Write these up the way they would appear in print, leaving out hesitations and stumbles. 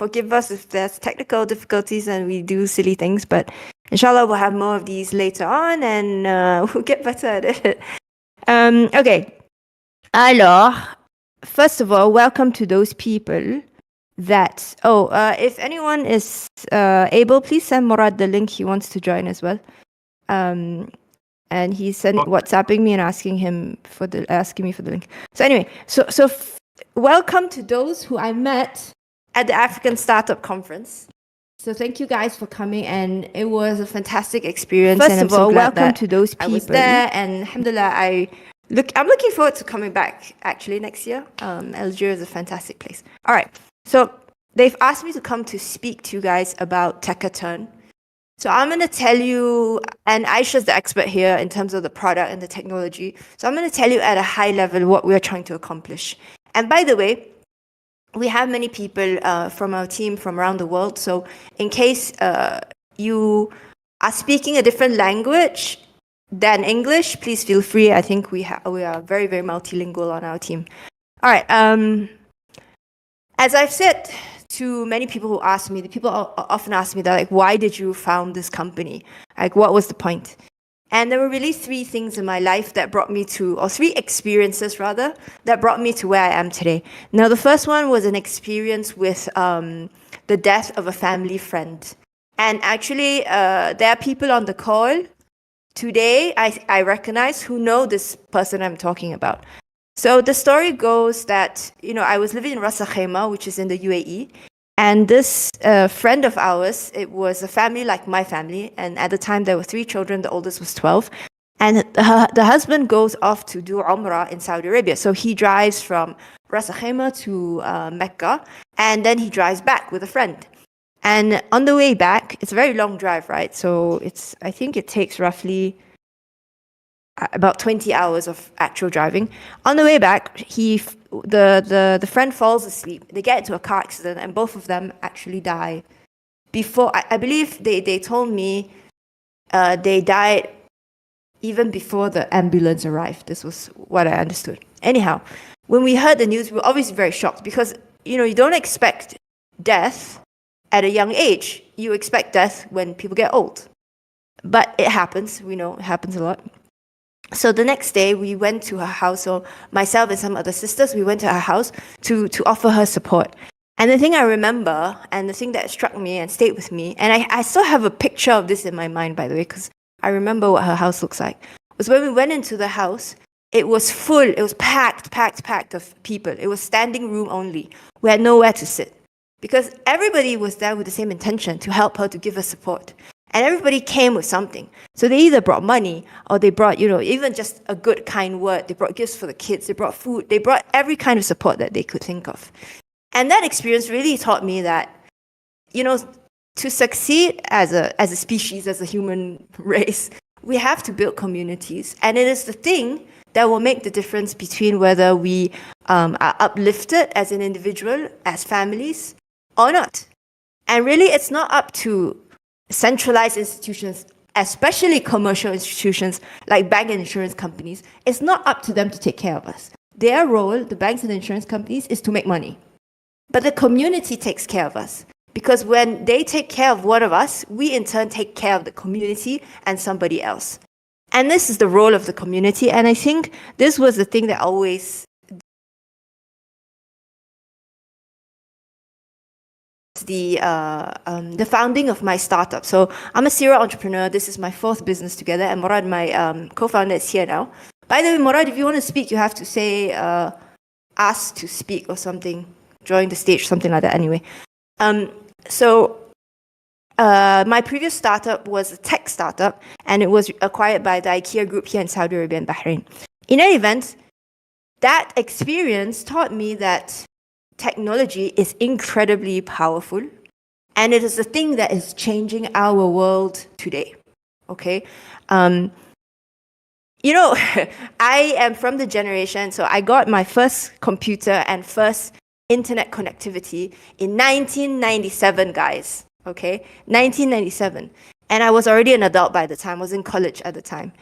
forgive us if there's technical difficulties and we do silly things, but inshallah we'll have more of these later on and we'll get better at it. Okay. Alors, first of all, welcome to those people that... if anyone is able, please send Murad the link. He wants to join as well. And he's WhatsApping me and asking me for the link. So anyway, welcome to those who I met at the African Startup Conference. So thank you guys for coming, and it was a fantastic experience. First of all, welcome to those people. I was there, and alhamdulillah, I'm looking forward to coming back actually next year. Algeria is a fantastic place. All right, so they've asked me to come to speak to you guys about Takadao. So I'm going to tell you, and Aisha's the expert here in terms of the product and the technology. So I'm going to tell you at a high level what we're trying to accomplish. And by the way, we have many people from our team from around the world. So in case you are speaking a different language than English, please feel free. I think we are very, very multilingual on our team. All right. As I've said to many people who ask me, the people often ask me that, like, why did you found this company? Like, what was the point? And there were really three things in my life that brought me to, or three experiences rather, that brought me to where I am today. Now, the first one was an experience with the death of a family friend. And actually, there are people on the call today I recognize who know this person I'm talking about. So the story goes that, I was living in Ras Al Khaimah, which is in the UAE, and this friend of ours, it was a family like my family, and at the time there were 3 children, the oldest was 12, and the husband goes off to do Umrah in Saudi Arabia. So he drives from Ras Al Khaimah to Mecca, and then he drives back with a friend. And on the way back, it's a very long drive, right? So I think it takes roughly about 20 hours of actual driving. On the way back, the friend falls asleep. They get into a car accident, and both of them actually die. Before, I believe they told me they died even before the ambulance arrived. This was what I understood. Anyhow, when we heard the news, we were obviously very shocked because, you don't expect death at a young age. You expect death when people get old. But it happens. We know it happens a lot. So the next day, we went to her house. So myself and some other sisters, we went to her house to offer her support. And the thing I remember, and the thing that struck me and stayed with me, and I still have a picture of this in my mind, by the way, because I remember what her house looks like, was when we went into the house, it was full, it was packed of people. It was standing room only. We had nowhere to sit. Because everybody was there with the same intention, to help her, to give her support. And everybody came with something. So they either brought money, or they brought, even just a good, kind word. They brought gifts for the kids. They brought food. They brought every kind of support that they could think of. And that experience really taught me that, to succeed as a species, as a human race, we have to build communities. And it is the thing that will make the difference between whether we are uplifted as an individual, as families, or not. And really, it's not up to centralized institutions, especially commercial institutions like bank and insurance companies. It's not up to them to take care of us. Their role, the banks and insurance companies, is to make money. But the community takes care of us. Because when they take care of one of us, we in turn take care of the community and somebody else. And this is the role of the community. And I think this was the thing that always the founding of my startup. So I'm a serial entrepreneur. This is my 4th business together, and Murad, my co-founder, is here now. By the way, Murad, if you want to speak, you have to say ask to speak or something, join the stage, something like that. Anyway, my previous startup was a tech startup, and it was acquired by the IKEA group here in Saudi Arabia and Bahrain. In any event, that experience taught me that technology is incredibly powerful, and it is the thing that is changing our world today. Okay? I am from the generation, so I got my first computer and first internet connectivity in 1997, guys. Okay? 1997. And I was already an adult by the time, I was in college at the time.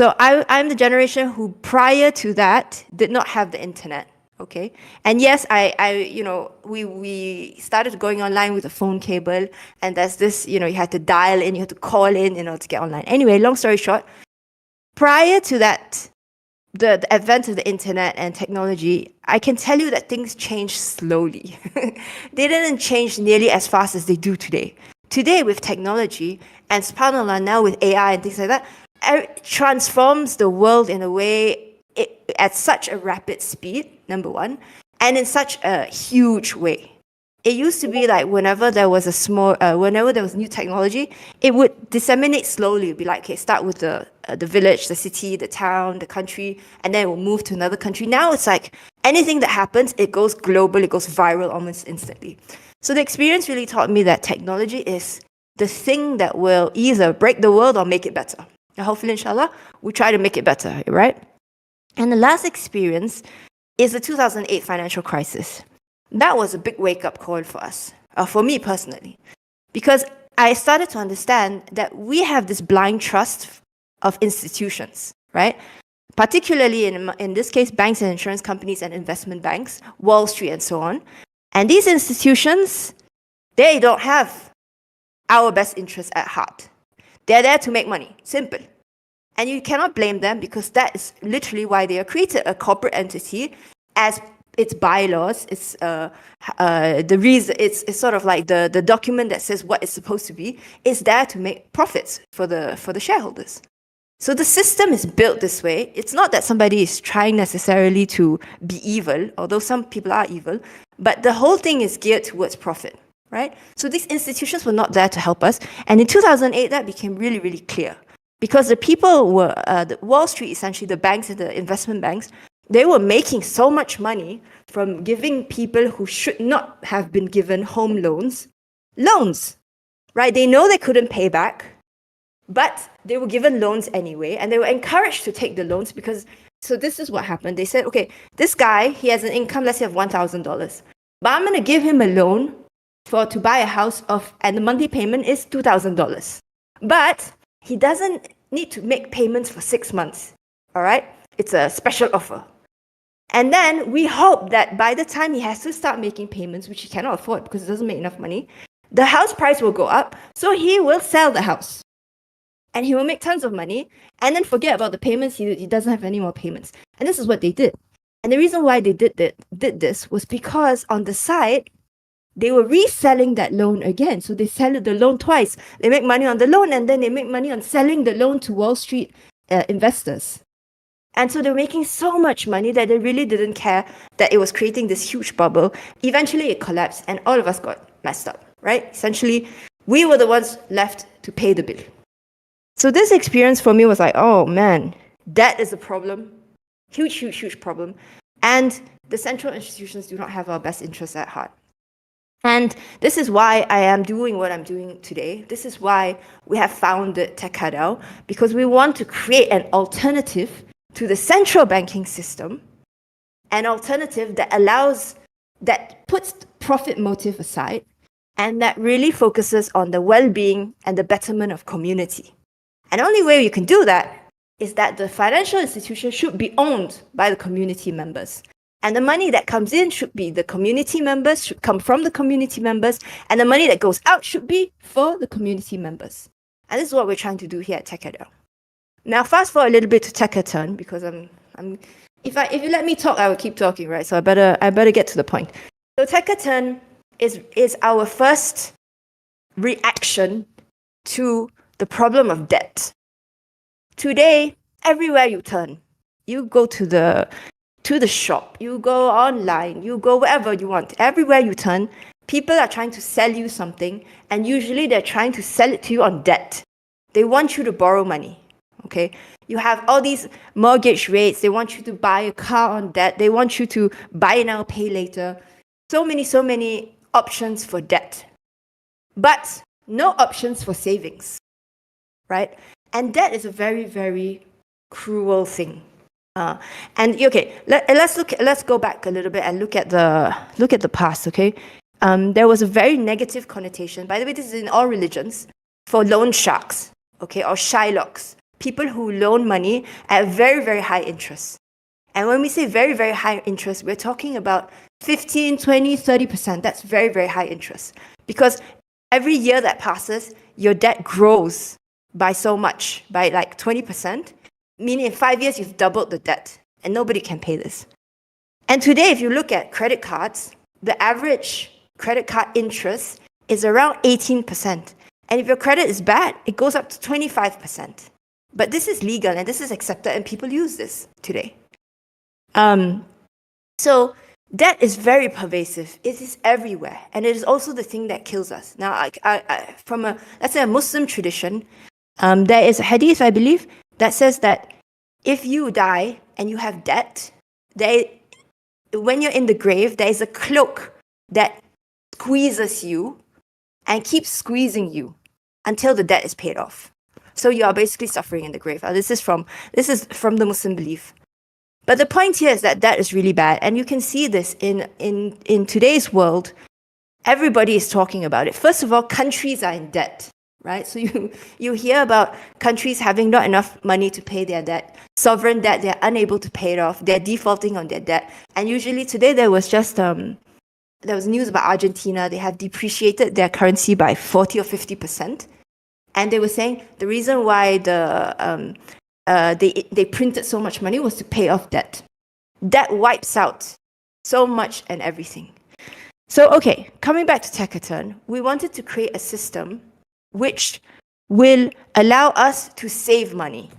So I'm the generation who, prior to that, did not have the internet. Okay. And yes, we started going online with a phone cable, and there's this, you had to dial in, you had to call in order to get online. Anyway, long story short, prior to that, the advent of the internet and technology, I can tell you that things changed slowly. They didn't change nearly as fast as they do today. Today, with technology, and subhanAllah, now with AI and things like that, it transforms the world in a way at such a rapid speed, number one, and in such a huge way. It used to be like whenever there was whenever there was new technology, it would disseminate slowly. It'd be like, okay, start with the village, the city, the town, the country, and then it will move to another country. Now it's like anything that happens, it goes global, it goes viral almost instantly. So the experience really taught me that technology is the thing that will either break the world or make it better. And hopefully, inshallah, we try to make it better, right? And the last experience is the 2008 financial crisis. That was a big wake-up call for us, for me personally, because I started to understand that we have this blind trust of institutions, right? Particularly in this case, banks and insurance companies and investment banks, Wall Street and so on. And these institutions, they don't have our best interests at heart. They're there to make money, simple. And you cannot blame them because that is literally why they are created, a corporate entity as its bylaws. It's the reason. It's sort of like the document that says what it's supposed to be. Is there to make profits for the shareholders. So the system is built this way. It's not that somebody is trying necessarily to be evil, although some people are evil, but the whole thing is geared towards profit, right? So these institutions were not there to help us. And in 2008, that became really, really clear. Because the people were, the Wall Street, essentially the banks and the investment banks, they were making so much money from giving people who should not have been given home loans, right? They know they couldn't pay back, but they were given loans anyway, and they were encouraged to take the loans because, so this is what happened. They said, okay, this guy, he has an income, let's say of $1,000, but I'm going to give him a loan to buy a house and the monthly payment is $2,000. But he doesn't need to make payments for 6 months, all right? It's a special offer. And then we hope that by the time he has to start making payments, which he cannot afford because he doesn't make enough money, the house price will go up, so he will sell the house. And he will make tons of money, and then forget about the payments, he doesn't have any more payments. And this is what they did. And the reason why they did this was because on the side, they were reselling that loan again. So they sell the loan twice. They make money on the loan, and then they make money on selling the loan to Wall Street investors. And so they're making so much money that they really didn't care that it was creating this huge bubble. Eventually it collapsed and all of us got messed up, right? Essentially, we were the ones left to pay the bill. So this experience for me was like, oh man, that is a problem. Huge, huge, huge problem. And the central institutions do not have our best interests at heart. And this is why I am doing what I'm doing today. This is why we have founded Takadao, because we want to create an alternative to the central banking system, an alternative that puts profit motive aside and that really focuses on the well-being and the betterment of community. And the only way you can do that is that the financial institution should be owned by the community members. And the money that comes in should be the community members, should come from the community members, and the money that goes out should be for the community members. And this is what we're trying to do here at Takadao. Now, fast forward a little bit to Takatan, because if you let me talk, I will keep talking, right? So I better get to the point. So Takatan is our first reaction to the problem of debt. Today, everywhere you turn, you go to the shop, you go online, you go wherever you want. Everywhere you turn, people are trying to sell you something, and usually they're trying to sell it to you on debt. They want you to borrow money. Okay, you have all these mortgage rates. They want you to buy a car on debt. They want you to buy now, pay later. So many options for debt, but no options for savings, right? And debt is a very, very cruel thing. And okay, let's go back a little bit and look at the past. Okay, there was a very negative connotation. By the way, this is in all religions for loan sharks. Okay, or Shylocks. People who loan money at very, very high interest. And when we say very, very high interest, we're talking about 15, 20, 30%. That's very, very high interest. Because every year that passes, your debt grows by so much, by like 20%, meaning in 5 years, you've doubled the debt, and nobody can pay this. And today, if you look at credit cards, the average credit card interest is around 18%. And if your credit is bad, it goes up to 25%. But this is legal and this is accepted, and people use this today. So debt is very pervasive. It is everywhere, and it is also the thing that kills us. Now, from let's say a Muslim tradition, there is a hadith, I believe, that says that if you die and you have debt, when you're in the grave, there is a cloak that squeezes you and keeps squeezing you until the debt is paid off. So you are basically suffering in the grave. This is from the Muslim belief. But the point here is that debt is really bad, and you can see this in today's world. Everybody is talking about it. First of all, countries are in debt, right? So you hear about countries having not enough money to pay their debt, sovereign debt, they're unable to pay it off, they're defaulting on their debt. And usually today there was news about Argentina. They have depreciated their currency by 40 or 50%. And they were saying the reason why they printed so much money was to pay off debt. Debt wipes out so much and everything. So, okay, coming back to Takadao, we wanted to create a system which will allow us to save money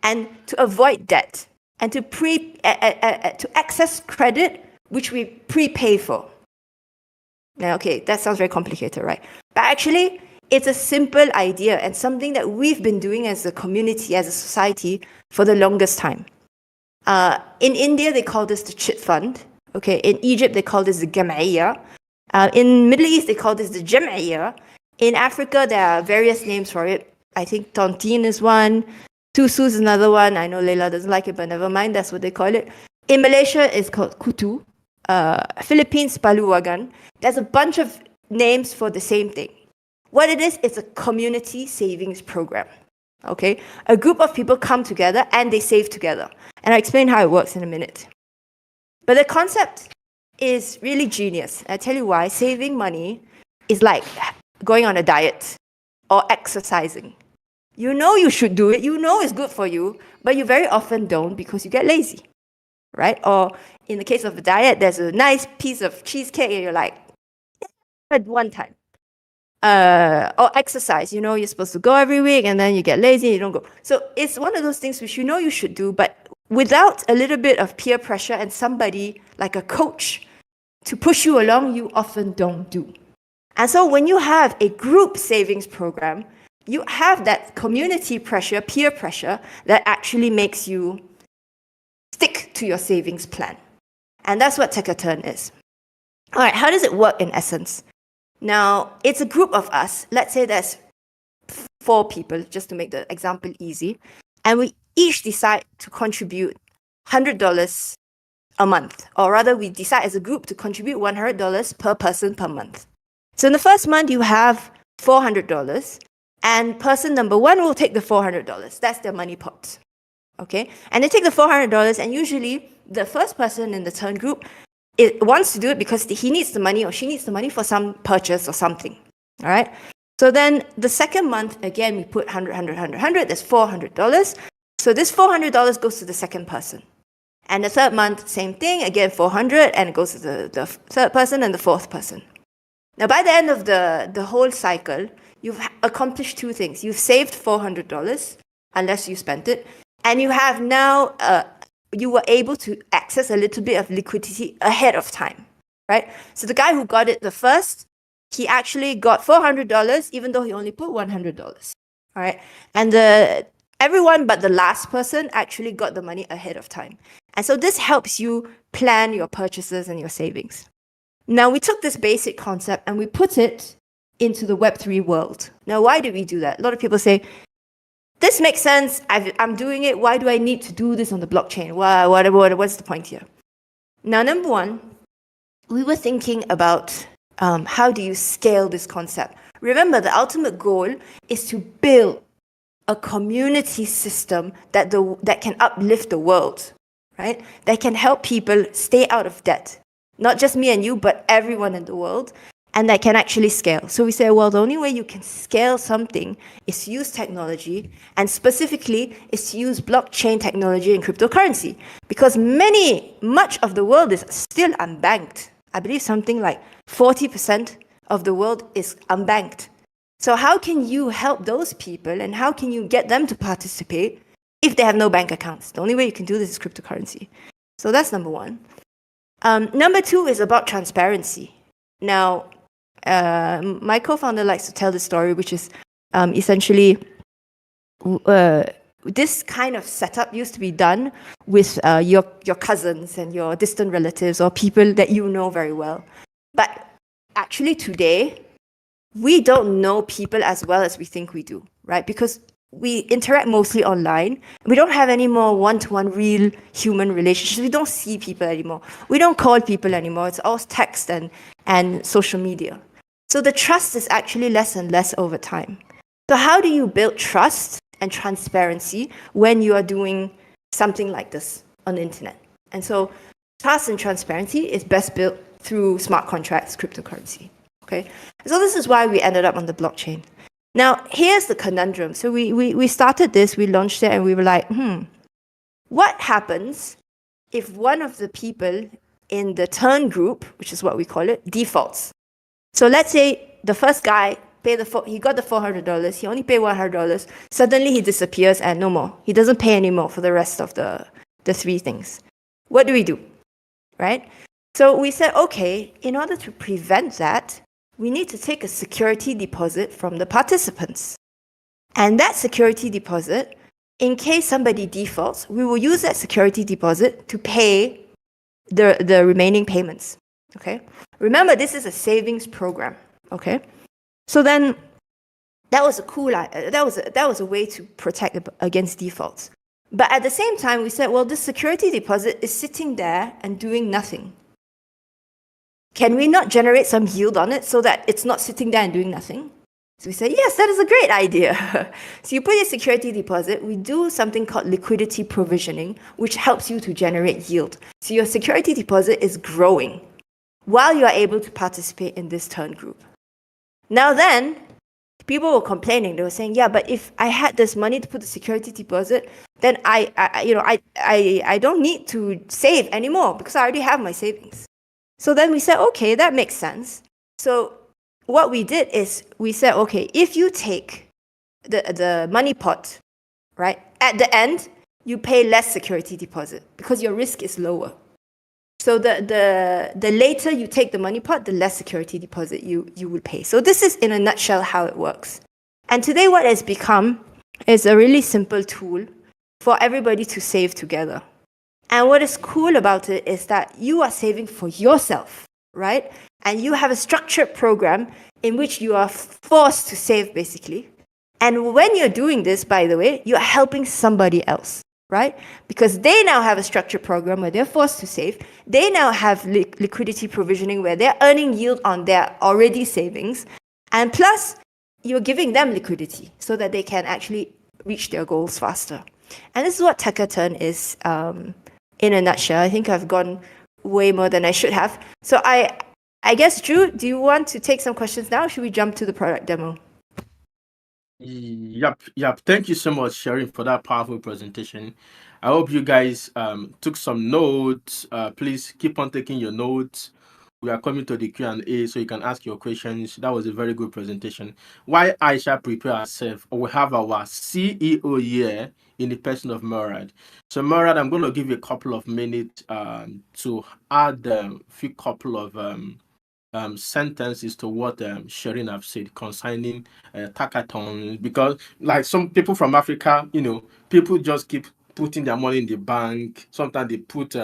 and to avoid debt and to access credit which we prepay for. Now, okay, that sounds very complicated, right? But actually, it's a simple idea and something that we've been doing as a community, as a society, for the longest time. In India, they call this the chit fund. Okay, in Egypt, they call this the Jam'iyya. In Middle East, they call this the Jam'iyya. In Africa, there are various names for it. I think tontine is one. Tusu is another one. I know Leila doesn't like it, but never mind. That's what they call it. In Malaysia, it's called kutu. Philippines, paluwagan. There's a bunch of names for the same thing. What it is, it's a community savings program. Okay? A group of people come together and they save together. And I'll explain how it works in a minute. But the concept is really genius. I'll tell you why. Saving money is like going on a diet or exercising. You know you should do it. You know it's good for you, but you very often don't because you get lazy, right? Or in the case of a diet, there's a nice piece of cheesecake and you're like, at one time. Or exercise, you know, you're supposed to go every week and then you get lazy and you don't go. So it's one of those things which you know you should do, but without a little bit of peer pressure and somebody like a coach to push you along, you often don't do. And so when you have a group savings program, you have that community pressure, peer pressure, that actually makes you stick to your savings plan. And that's what Takadao is. All right, how does it work in essence? Now, it's a group of us. Let's say there's 4 people, just to make the example easy. And we each decide to contribute $100 a month. Or rather, we decide as a group to contribute $100 per person per month. So in the first month, you have $400. And person number 1 will take the $400. That's their money pot. Okay? And they take the $400, and usually the first person in the turn group wants to do it because he needs the money or she needs the money for some purchase or something. All right? So then the second month, again, we put 100, 100, 100, 100. That's $400. So this $400 goes to the second person. And the third month, same thing. Again, 400, and it goes to the third person and the fourth person. Now, by the end of the whole cycle, you've accomplished 2 things. You've saved $400, unless you spent it. And you have now... you were able to access a little bit of liquidity ahead of time, right? So the guy who got it the first, he actually got $400, even though he only put $100, all right? And everyone but the last person actually got the money ahead of time. And so this helps you plan your purchases and your savings. Now, we took this basic concept and we put it into the Web3 world. Now, why did we do that? A lot of people say, this makes sense. I'm doing it. Why do I need to do this on the blockchain? What's the point here? Now, number 1, we were thinking about how do you scale this concept? Remember, the ultimate goal is to build a community system that can uplift the world, right? That can help people stay out of debt. Not just me and you, but everyone in the world. And that can actually scale. So we say, well, the only way you can scale something is to use technology, and specifically is to use blockchain technology and cryptocurrency. Because much of the world is still unbanked. I believe something like 40% of the world is unbanked. So how can you help those people, and how can you get them to participate if they have no bank accounts? The only way you can do this is cryptocurrency. So that's number one. Number two is about transparency. Now, my co-founder likes to tell the story, which is essentially this kind of setup used to be done with your cousins and your distant relatives or people that you know very well. But actually today, we don't know people as well as we think we do, right? Because we interact mostly online. We don't have any more one-to-one real human relationships. We don't see people anymore. We don't call people anymore. It's all text and social media. So the trust is actually less and less over time. So how do you build trust and transparency when you are doing something like this on the internet? And so trust and transparency is best built through smart contracts, cryptocurrency. Okay, so this is why we ended up on the blockchain. Now, here's the conundrum. So we started this, we launched it, and we were like, what happens if one of the people in the turn group, which is what we call it, defaults? So let's say the first guy he got the $400, he only paid $100, suddenly he disappears and no more. He doesn't pay anymore for the rest of the three things. What do we do, right? So we said, okay, in order to prevent that, we need to take a security deposit from the participants. And that security deposit, in case somebody defaults, we will use that security deposit to pay the remaining payments. Okay? Remember, this is a savings program. Okay? So then that was that was a way to protect against defaults. But at the same time, we said, well, this security deposit is sitting there and doing nothing. Can we not generate some yield on it so that it's not sitting there and doing nothing? So we said, yes, that is a great idea. So you put your security deposit, we do something called liquidity provisioning, which helps you to generate yield. So your security deposit is growing while you are able to participate in this turn group. Now then, people were complaining. They were saying, yeah, but if I had this money to put the security deposit, then I don't need to save anymore because I already have my savings. So then we said, okay, that makes sense. So what we did is we said, okay, if you take the money pot, right, at the end, you pay less security deposit because your risk is lower. So the later you take the money pot, the less security deposit you will pay. So this is in a nutshell how it works. And today what has become is a really simple tool for everybody to save together. And what is cool about it is that you are saving for yourself, right? And you have a structured program in which you are forced to save, basically. And when you're doing this, by the way, you're helping somebody else, right? Because they now have a structured program where they're forced to save. They now have liquidity provisioning where they're earning yield on their already savings. And plus, you're giving them liquidity so that they can actually reach their goals faster. And this is what Takadao is in a nutshell. I think I've gone way more than I should have. So I guess, Drew, do you want to take some questions now? Or should we jump to the product demo? Yep. Thank you so much, Sharon, for that powerful presentation. I hope you guys took some notes. Please keep on taking your notes. We are coming to the Q&A, so you can ask your questions. That was a very good presentation. While Aisha prepare herself, we have our CEO here in the person of Murad. So Murad, I'm going to give you a couple of minutes to add a few couple of sentences to what Sharon have said concerning Takadao, because like some people from Africa, people just keep putting their money in the bank. Sometimes they put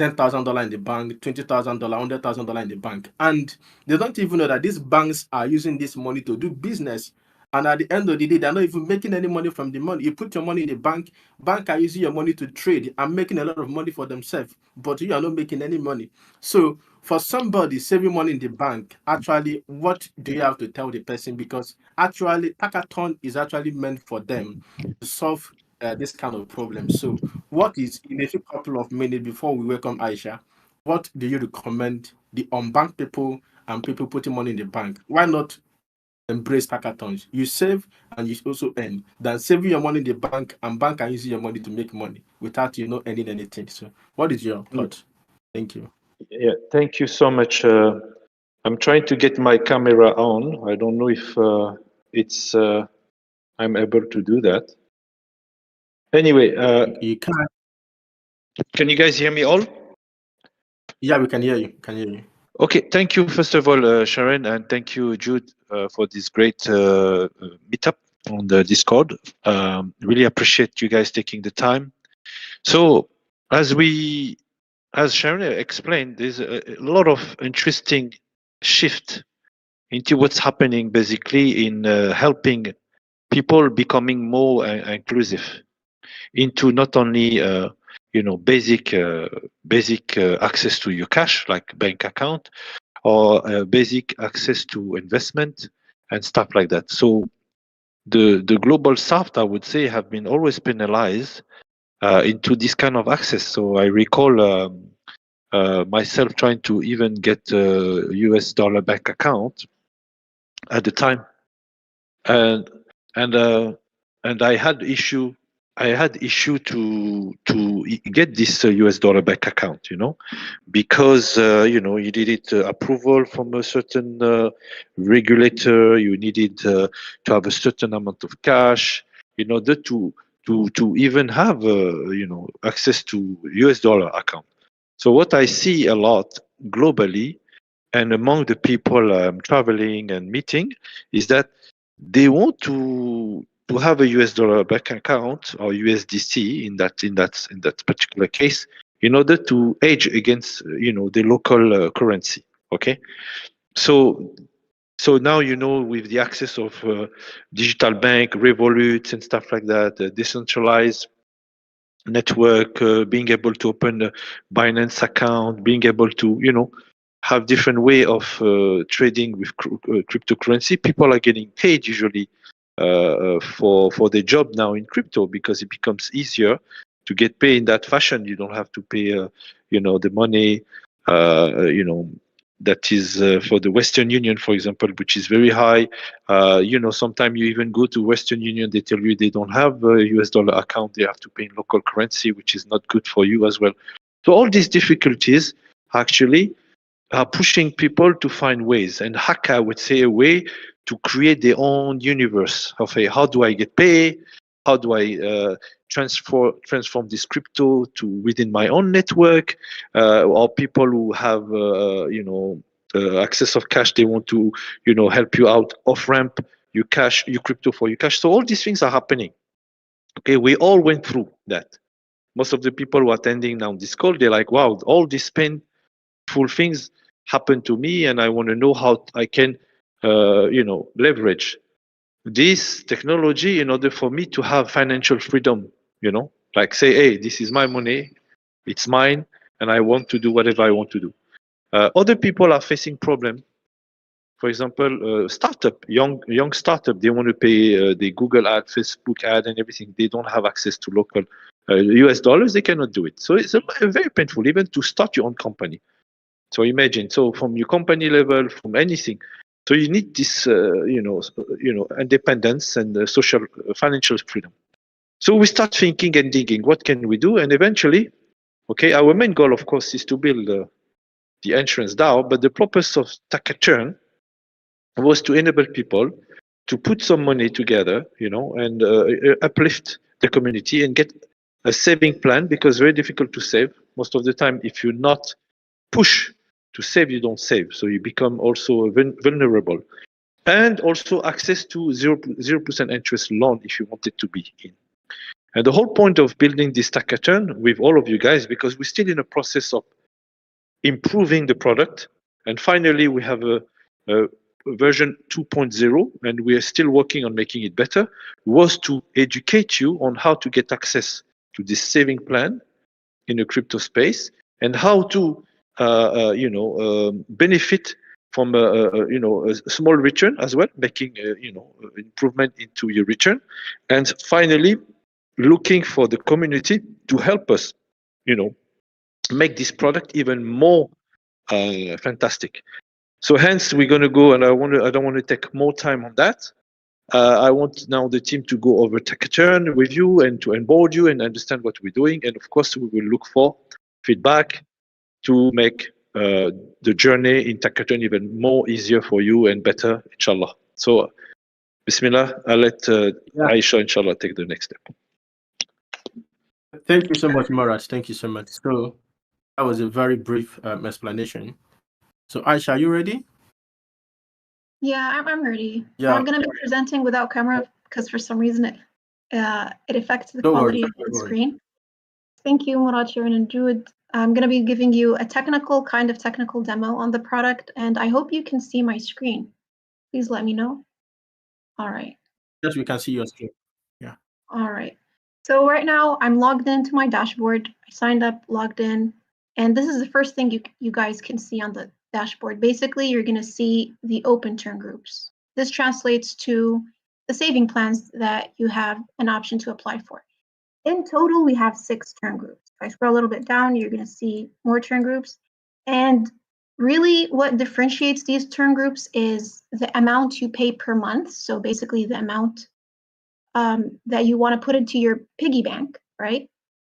$10,000 in the bank, $20,000, $100,000 in the bank, and they don't even know that these banks are using this money to do business. And at the end of the day, they're not even making any money from the money. You put your money in the bank are using your money to trade and making a lot of money for themselves, but you are not making any money. So for somebody saving money in the bank, actually, what do you have to tell the person? Because actually, Hackathon is actually meant for them to solve this kind of problem. So, what is in a few couple of minutes before we welcome Aisha? What do you recommend the unbanked people and people putting money in the bank? Why not embrace hackathons? You save and you also earn than saving your money in the bank and bank and using your money to make money without earning anything. So, what is your thought? Thank you. Yeah, thank you so much. I'm trying to get my camera on. I don't know if it's I'm able to do that. Anyway, You can. can you guys hear me all? Yeah, we can hear you. Can hear you. Okay, thank you first of all, Sharon, and thank you, Jude, for this great meetup on the Discord. Really appreciate you guys taking the time. So, as Sharon explained, there's a lot of interesting shift into what's happening basically in helping people becoming more inclusive into not only basic access to your cash like bank account or basic access to investment and stuff like that. So the global south, I would say, have been always penalized into this kind of access. So I recall myself trying to even get a US dollar bank account at the time, and and uh, and I had issue to get this US dollar bank account, because you needed approval from a certain regulator. You needed to have a certain amount of cash in order to even have access to US dollar account. So what I see a lot globally and among the people I'm traveling and meeting is that they want to have a US dollar bank account or USDC in that particular case in order to hedge against the local currency. Okay, so now with the access of digital bank, Revolut, and stuff like that, decentralized network, being able to open a Binance account, being able to have different way of trading with cryptocurrency. People are getting paid usually for their job now in crypto because it becomes easier to get paid in that fashion. You don't have to pay the money that is for the Western Union, for example, which is very high. Sometimes you even go to Western Union, they tell you they don't have a US dollar account, they have to pay in local currency, which is not good for you as well. So all these difficulties actually are pushing people to find ways. And Hakka would say a way to create their own universe of how do I get paid? How do I transform this crypto to within my own network? Or people who have access of cash, they want to help you out off ramp you cash, you crypto for your cash. So all these things are happening. Okay, we all went through that. Most of the people who are attending now this call, they're like, wow, all these painful things happen to me, and I want to know how I can leverage this technology in order for me to have financial freedom, like say, hey, this is my money, it's mine, and I want to do whatever I want to do. Other people are facing problem. For example, startup, young startup, they want to pay the Google ad, Facebook ad, and everything. They don't have access to local US dollars. They cannot do it. So it's very painful, even to start your own company. So imagine, so from your company level, from anything. So you need this, independence and social, financial freedom. So we start thinking and digging, what can we do? And eventually, okay, our main goal, of course, is to build the insurance DAO. But the purpose of Takadao was to enable people to put some money together, and uplift the community and get a saving plan, because very difficult to save. Most of the time, if you're not push to save, you don't save. So you become also vulnerable. And also access to 0% interest loan if you want it to be in. And the whole point of building this hackathon with all of you guys, because we're still in a process of improving the product. And finally, we have a version 2.0, and we are still working on making it better, was to educate you on how to get access to this saving plan in the crypto space, and how to benefit from a small return as well, making improvement into your return. And finally, looking for the community to help us, make this product even more fantastic. So hence we're going to go, and I don't want to take more time on that. I want now the team to go over Takadao with you and to onboard you and understand what we're doing. And of course, we will look for feedback to make the journey in Takadao even more easier for you and better, inshallah. So, Bismillah, I'll let Aisha, inshallah, take the next step. Thank you so much, Maraj. Thank you so much. So that was a very brief explanation. So Aisha, are you ready? Yeah, I'm ready. Yeah. I'm going to be presenting without camera because for some reason it affects the Don't quality worry, of the don't worry. screen. Thank you, Murad, Sharon, and Jude. I'm going to be giving you a kind of technical demo on the product, and I hope you can see my screen. Please let me know. All right. Yes, we can see your screen. Yeah. All right. So right now I'm logged into my dashboard. I signed up, logged in, and this is the first thing you guys can see on the dashboard. Basically, you're going to see the open turn groups. This translates to the saving plans that you have an option to apply for. In total, we have 6 turn groups. If I scroll a little bit down, you're going to see more turn groups. And really what differentiates these turn groups is the amount you pay per month. So basically the amount that you want to put into your piggy bank, right?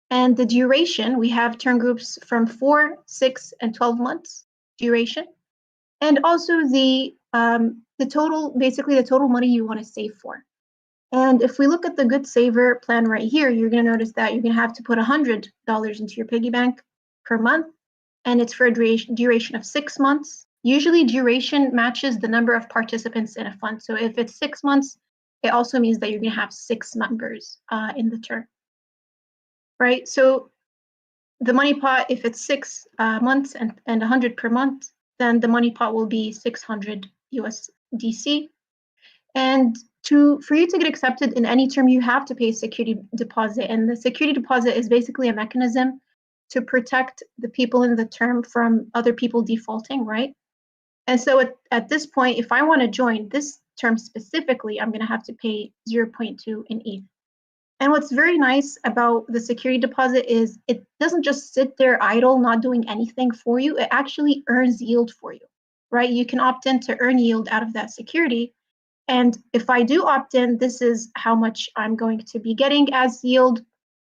And the duration, we have turn groups from 4, 6, and 12 months duration. And also the total, basically the total money you want to save for. And if we look at the Good Saver plan right here, you're going to notice that you're going to have to put $100 into your piggy bank per month, and it's for a duration of 6 months. Usually duration matches the number of participants in a fund. So if it's 6 months, it also means that you're going to have 6 members in the term, right? So the money pot, if it's 6 months and 100 per month, then the money pot will be 600 USDC. And for you to get accepted in any term, you have to pay a security deposit. And the security deposit is basically a mechanism to protect the people in the term from other people defaulting, right? And so at this point, if I want to join this term specifically, I'm going to have to pay 0.2 in ETH. And what's very nice about the security deposit is it doesn't just sit there idle, not doing anything for you. It actually earns yield for you, right? You can opt in to earn yield out of that security. And if I do opt in, this is how much I'm going to be getting as yield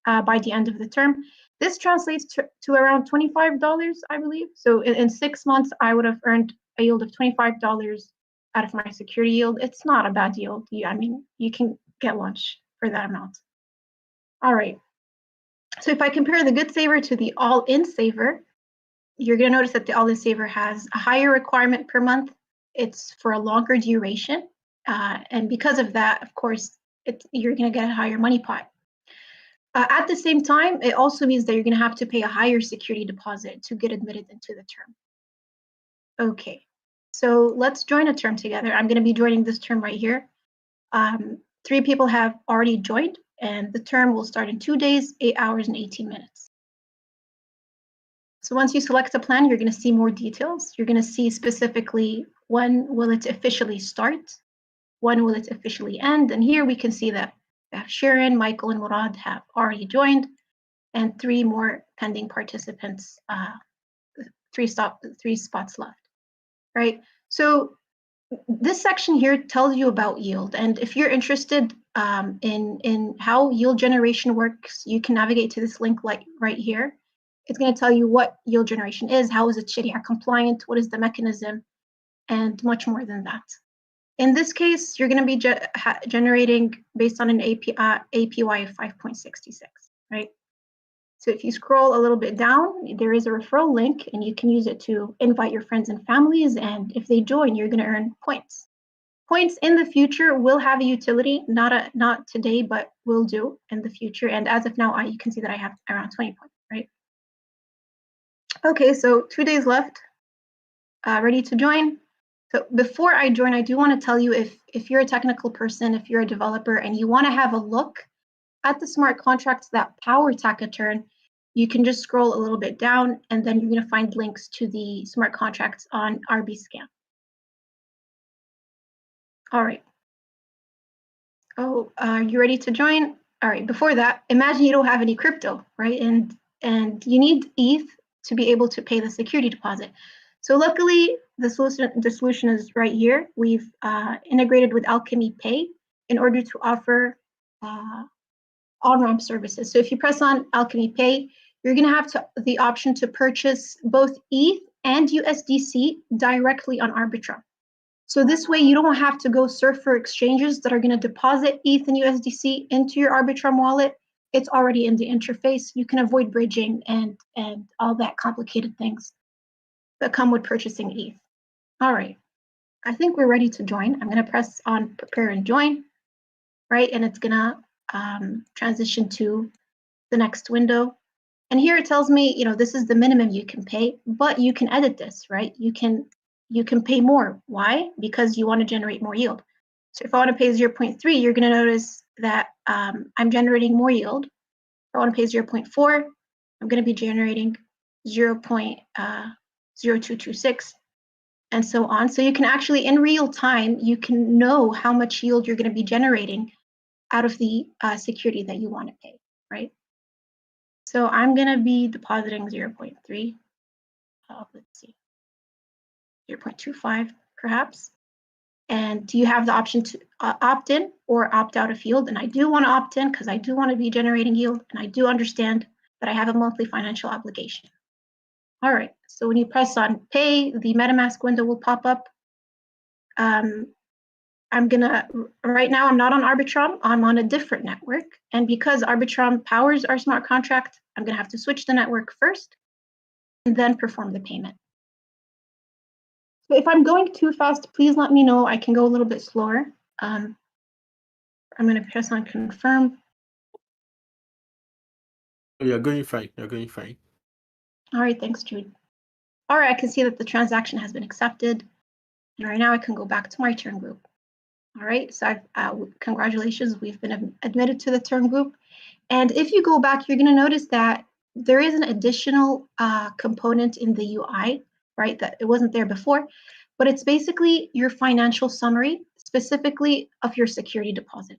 by the end of the term. This translates to around $25, I believe. So in 6 months, I would have earned a yield of $25 out of my security yield. It's not a bad yield. I mean, you can get lunch for that amount. All right. So if I compare the Good Saver to the All-In Saver, you're going to notice that the All-In Saver has a higher requirement per month. It's for a longer duration. And because of that, of course, you're going to get a higher money pot. At the same time, it also means that you're going to have to pay a higher security deposit to get admitted into the term. Okay, so let's join a term together. I'm going to be joining this term right here. 3 people have already joined, and the term will start in 2 days, 8 hours, and 18 minutes. So once you select a plan, you're going to see more details. You're going to see specifically when will it officially start, when will it officially end, and here we can see that Sharon, Michael, and Murad have already joined, and 3 more pending participants, 3 spots left, right? So this section here tells you about yield, and if you're interested in how yield generation works, you can navigate to this link like right here. It's going to tell you what yield generation is, how is it Sharia compliant, what is the mechanism, and much more than that. In this case, you're going to be generating based on an APY of 5.66, right? So if you scroll a little bit down, there is a referral link, and you can use it to invite your friends and families. And if they join, you're going to earn points. Points in the future will have a utility, not today, but will do in the future. And as of now, you can see that I have around 20 points, right? Okay, so 2 days left. Ready to join? So before I join, I do want to tell you if you're a technical person, if you're a developer, and you want to have a look at the smart contracts that power Takadao, you can just scroll a little bit down, and then you're going to find links to the smart contracts on RBScan. All right. Oh, are you ready to join? All right, before that, imagine you don't have any crypto, right? And you need ETH to be able to pay the security deposit. So luckily, the solution is right here. We've integrated with Alchemy Pay in order to offer on-ramp services. So if you press on Alchemy Pay, you're going to have the option to purchase both ETH and USDC directly on Arbitrum. So this way, you don't have to go surf for exchanges that are going to deposit ETH and USDC into your Arbitrum wallet. It's already in the interface. You can avoid bridging and all that complicated things that come with purchasing ETH. All right, I think we're ready to join. I'm going to press on prepare and join, right? And it's going to transition to the next window. And here it tells me, this is the minimum you can pay, but you can edit this, right? You can pay more. Why? Because you want to generate more yield. So if I want to pay 0.3, you're going to notice that I'm generating more yield. If I want to pay 0.4, I'm going to be generating 0.0226 and so on. So you can actually, in real time, you can know how much yield you're going to be generating out of the security that you want to pay, right? So I'm going to be depositing 0.3. Let's see, 0.25 perhaps. And you have the option to opt in or opt out of yield. And I do want to opt in because I do want to be generating yield. And I do understand that I have a monthly financial obligation. All right, so when you press on pay, the MetaMask window will pop up. Right now I'm not on Arbitrum, I'm on a different network. And because Arbitrum powers our smart contract, I'm gonna have to switch the network first and then perform the payment. So if I'm going too fast, please let me know. I can go a little bit slower. I'm gonna press on confirm. You're going fine, you're going fine. All right, thanks, Jude. All right, I can see that the transaction has been accepted. And right now I can go back to my turn group. All right, so congratulations, we've been admitted to the turn group. And if you go back, you're going to notice that there is an additional component in the UI, right, that it wasn't there before, but it's basically your financial summary, specifically of your security deposit.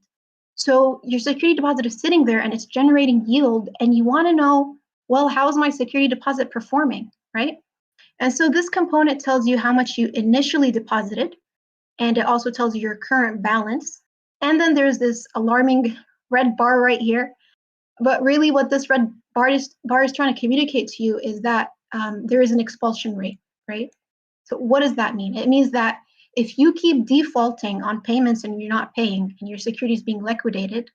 So your security deposit is sitting there and it's generating yield, and you want to know, well, how's my security deposit performing, right? And so this component tells you how much you initially deposited, and it also tells you your current balance. And then there's this alarming red bar right here. But really what this red bar is trying to communicate to you is that there is an expulsion rate, right? So what does that mean? It means that if you keep defaulting on payments and you're not paying and your security is being liquidated,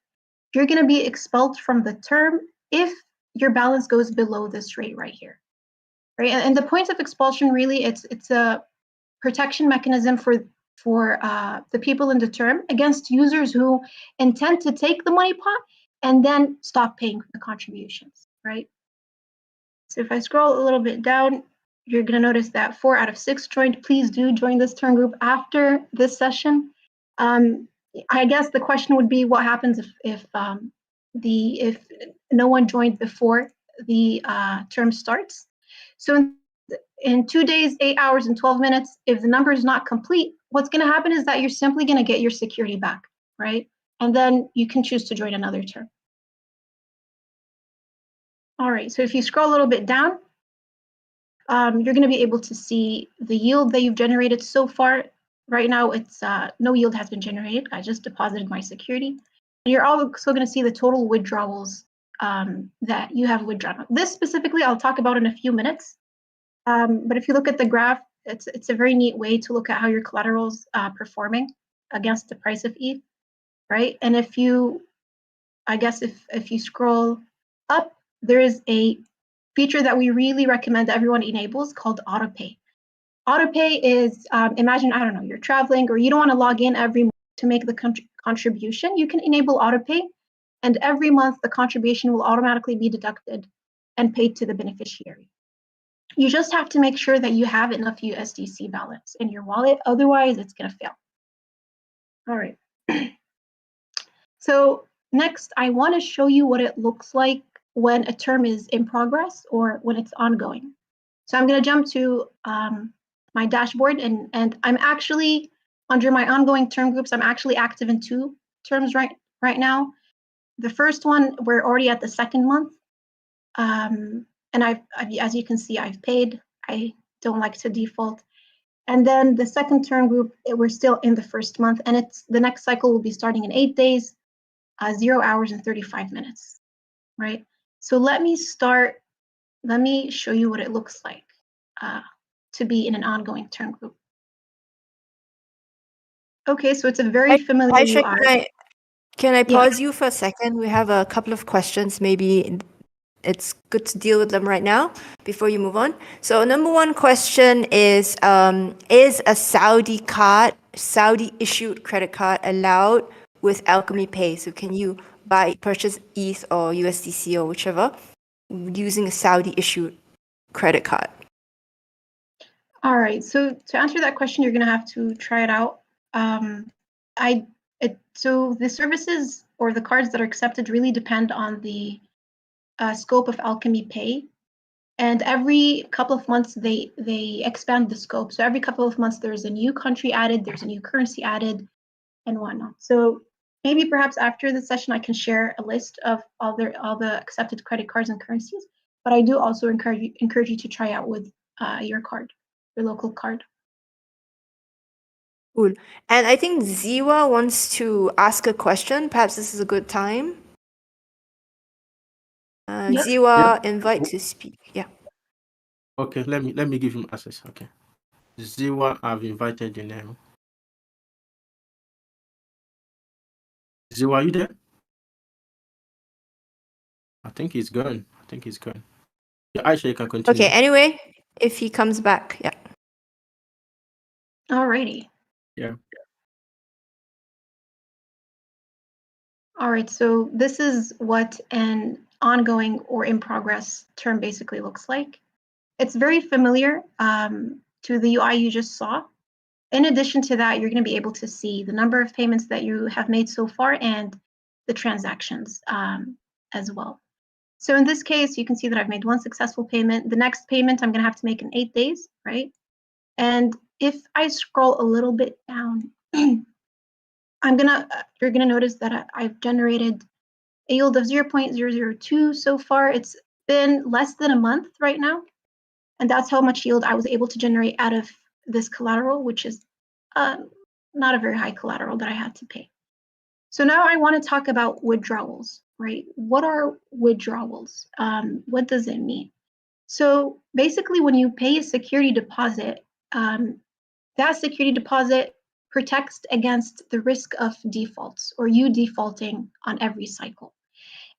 you're going to be expelled from the term if your balance goes below this rate right here, right? And the point of expulsion, really, it's a protection mechanism for the people in the term against users who intend to take the money pot and then stop paying the contributions, right? So if I scroll a little bit down, you're going to notice that 4 out of 6 joined. Please do join this turn group after this session. I guess the question would be, what happens if no one joined before the term starts? So in 2 days, 8 hours, and 12 minutes, if the number is not complete, what's going to happen is that you're simply going to get your security back, right? And then you can choose to join another term. All right, so if you scroll a little bit down, you're going to be able to see the yield that you've generated so far. Right now, it's no yield has been generated. I just deposited my security. And you're also going to see the total withdrawals that you have withdrawn. This specifically, I'll talk about in a few minutes. But if you look at the graph, it's a very neat way to look at how your collateral's performing against the price of ETH, right? And if you scroll up, there is a feature that we really recommend that everyone enables called autopay. Autopay is, imagine, I don't know, you're traveling or you don't want to log in every month to make the contribution. You can enable autopay, and every month the contribution will automatically be deducted and paid to the beneficiary. You just have to make sure that you have enough USDC balance in your wallet, otherwise it's going to fail. All right. So next, I want to show you what it looks like when a term is in progress or when it's ongoing. So I'm going to jump to my dashboard, and I'm actually, under my ongoing term groups, I'm actually active in 2 terms right now. The first one, we're already at the second month. And I've, as you can see, I've paid. I don't like to default. And then the second term group, we're still in the first month, and it's the next cycle will be starting in 8 days, 0 hours and 35 minutes, right? So let me show you what it looks like to be in an ongoing term group. Okay, so it's a very familiar Aisha, UI. can I Yeah. pause you for a second? We have a couple of questions. Maybe it's good to deal with them right now before you move on. So number one question is a Saudi issued credit card allowed with Alchemy Pay? So can you purchase ETH or USDC or whichever using a Saudi issued credit card? All right, so to answer that question, you're gonna have to try it out. So the services or the cards that are accepted really depend on the scope of Alchemy Pay. And every couple of months, they expand the scope. So every couple of months, there's a new country added, there's a new currency added, and whatnot. So maybe perhaps after the session, I can share a list of all the accepted credit cards and currencies. But I do also encourage you to try out with your card, your local card. Cool. And I think Ziwa wants to ask a question. Perhaps this is a good time. Yep. Ziwa, invite to speak. Yeah. Okay, let me give him access. Okay. Ziwa, I've invited you now. Ziwa, are you there? I think he's gone. Yeah, Aisha, you can continue. Okay, anyway, if he comes back, yeah. Alrighty. Yeah. All right, so this is what an ongoing or in progress term basically looks like. It's very familiar to the UI you just saw. In addition to that, you're going to be able to see the number of payments that you have made so far and the transactions as well. So in this case, you can see that I've made one successful payment. The next payment I'm going to have to make in 8 days, right? And if I scroll a little bit down, you're gonna notice that I've generated a yield of 0.002 so far. It's been less than a month right now, and that's how much yield I was able to generate out of this collateral, which is not a very high collateral that I had to pay. So now I want to talk about withdrawals, right? What are withdrawals? What does it mean? So basically, when you pay a security deposit, that security deposit protects against the risk of defaults or you defaulting on every cycle.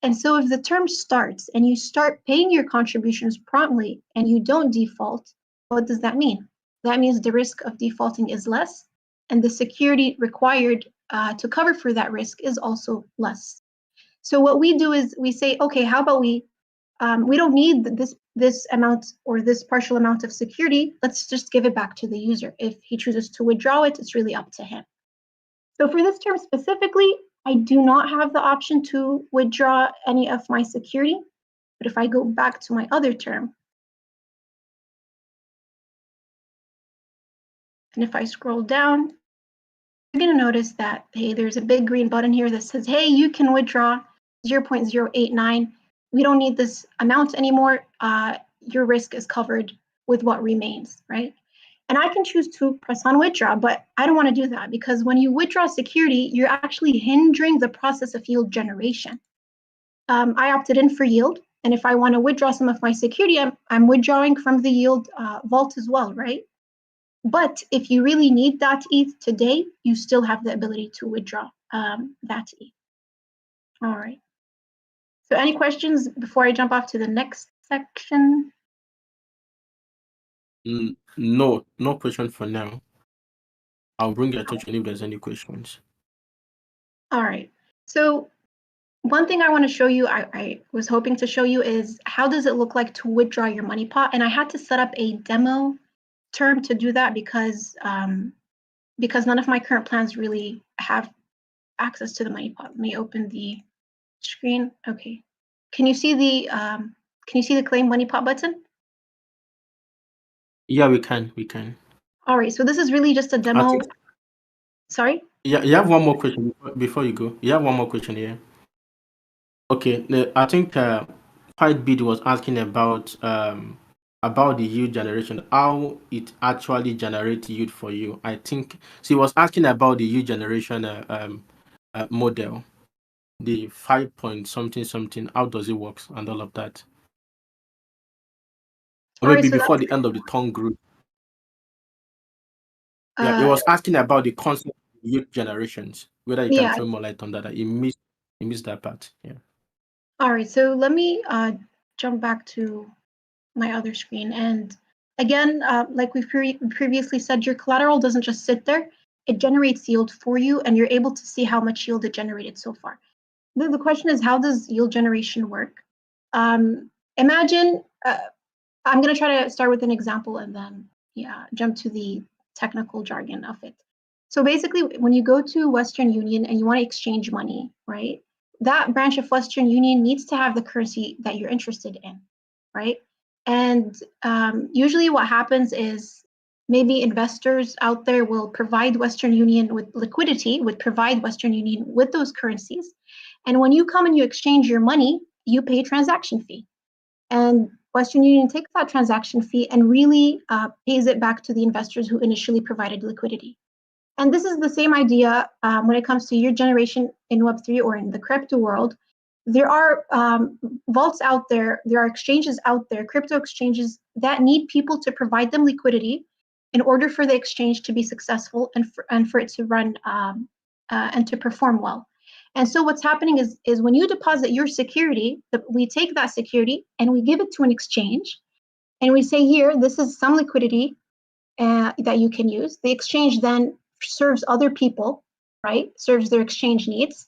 And so if the term starts and you start paying your contributions promptly and you don't default, what does that mean? That means the risk of defaulting is less and the security required to cover for that risk is also less. So what we do is we say, okay, how about we don't need this amount or this partial amount of security. Let's just give it back to the user. If he chooses to withdraw it, it's really up to him. So for this term specifically, I do not have the option to withdraw any of my security. But if I go back to my other term, and if I scroll down, you're going to notice that, hey, there's a big green button here that says, hey, you can withdraw 0.089. We don't need this amount anymore. Your risk is covered with what remains, right? And I can choose to press on withdraw, but I don't want to do that because when you withdraw security, you're actually hindering the process of yield generation. I opted in for yield, and if I want to withdraw some of my security, I'm withdrawing from the yield vault as well, right? But if you really need that ETH today, you still have the ability to withdraw that ETH. All right. So any questions before I jump off to the next section? No question for now. I'll bring your attention if there's any questions. All right. So one thing I want to show you, I was hoping to show you is how does it look like to withdraw your money pot? And I had to set up a demo term to do that because none of my current plans really have access to the money pot. Let me open the screen. Okay. Can you see the claim money pot button? Yeah, we can. All right. So this is really just a demo. Sorry? Yeah, you have one more question before you go. You have one more question here. Okay, I think White Bead was asking about the yield generation, how it actually generates yield for you. I think so. He was asking about the yield generation model, the 5 point something something. How does it work and all of that? Or All right, maybe so before that's the end of the tongue group. Yeah, he was asking about the concept of yield generations. Whether you can yeah. throw more light on that. He missed that part. Yeah. All right, so let me jump back to my other screen. And again, like we've previously said, your collateral doesn't just sit there. It generates yield for you, and you're able to see how much yield it generated so far. The question is, how does yield generation work? Imagine, I'm going to try to start with an example and then jump to the technical jargon of it. So basically, when you go to Western Union and you want to exchange money, right? That branch of Western Union needs to have the currency that you're interested in, right? And usually what happens is maybe investors out there will provide Western Union with liquidity, would provide Western Union with those currencies. And when you come and you exchange your money, you pay a transaction fee. And Western Union takes that transaction fee and really pays it back to the investors who initially provided liquidity. And this is the same idea when it comes to yield generation in Web3 or in the crypto world. There are vaults out there, there are exchanges out there, crypto exchanges that need people to provide them liquidity in order for the exchange to be successful and for it to run and to perform well. And so what's happening is when you deposit your security, we take that security and we give it to an exchange and we say, here, this is some liquidity that you can use. The exchange then serves other people, right? Serves their exchange needs.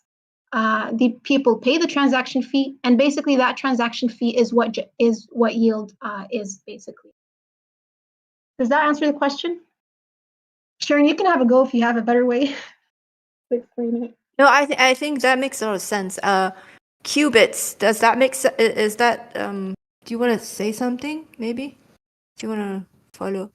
The people pay the transaction fee, and basically that transaction fee is what yield is basically. Does that answer the question? Sharon, you can have a go if you have a better way to explain it. No, I think that makes a lot of sense. Qubits, does that make sense? Is that do you want to say something? Maybe, do you want to follow?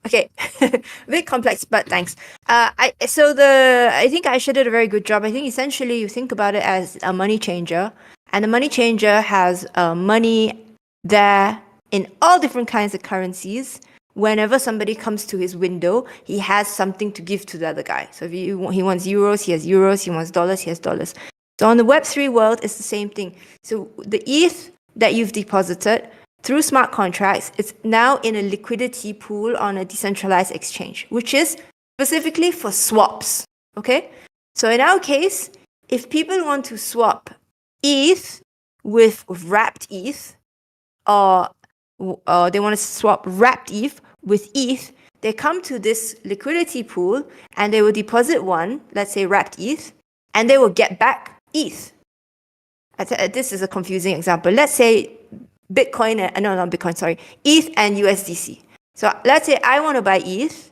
Okay, a bit complex, but thanks. I think Aisha did a very good job. I think essentially you think about it as a money changer, and the money changer has money there in all different kinds of currencies. Whenever somebody comes to his window, he has something to give to the other guy. So if he wants euros, he has euros. He wants dollars, he has dollars. So on the Web3 world, it's the same thing. So the ETH that you've deposited through smart contracts, it's now in a liquidity pool on a decentralized exchange, which is specifically for swaps. Okay? So in our case, if people want to swap ETH with wrapped ETH, or they want to swap wrapped ETH with ETH, they come to this liquidity pool and they will deposit one, let's say wrapped ETH, and they will get back ETH. This is a confusing example. Let's say Bitcoin, not Bitcoin, sorry, ETH and USDC. So let's say I want to buy ETH.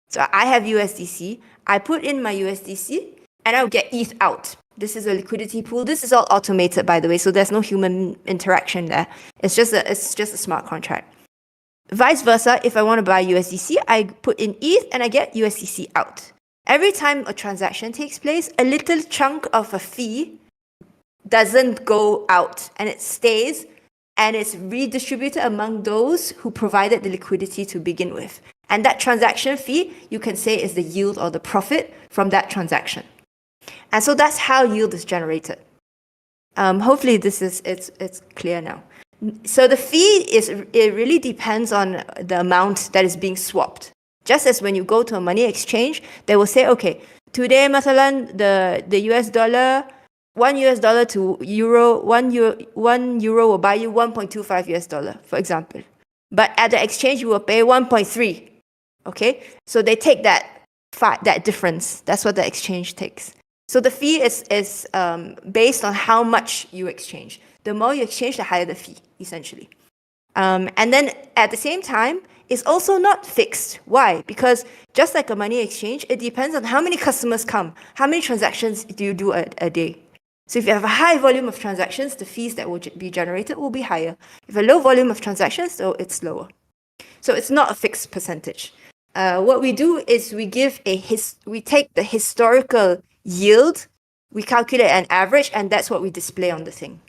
So I have USDC. I put in my USDC and I'll get ETH out. This is a liquidity pool. This is all automated, by the way, so there's no human interaction there. It's just a smart contract. Vice versa, if I want to buy USDC, I put in ETH and I get USDC out. Every time a transaction takes place, a little chunk of a fee doesn't go out and it stays and it's redistributed among those who provided the liquidity to begin with. And that transaction fee, you can say, is the yield or the profit from that transaction. And so that's how yield is generated. Hopefully it's clear now. So the fee it really depends on the amount that is being swapped. Just as when you go to a money exchange, they will say, okay, today, mathalan, the US dollar, $1 to euro, one euro will buy you 1.25 US dollar, for example. But at the exchange, you will pay 1.3. Okay, so they take that difference. That's what the exchange takes. So the fee is based on how much you exchange. The more you exchange, the higher the fee, essentially. And then at the same time, it's also not fixed. Why? Because just like a money exchange, it depends on how many customers come. How many transactions do you do a day? So if you have a high volume of transactions, the fees that will be generated will be higher. If a low volume of transactions, so it's lower. So it's not a fixed percentage. What we do is we take the historical yield, we calculate an average, and that's what we display on the thing.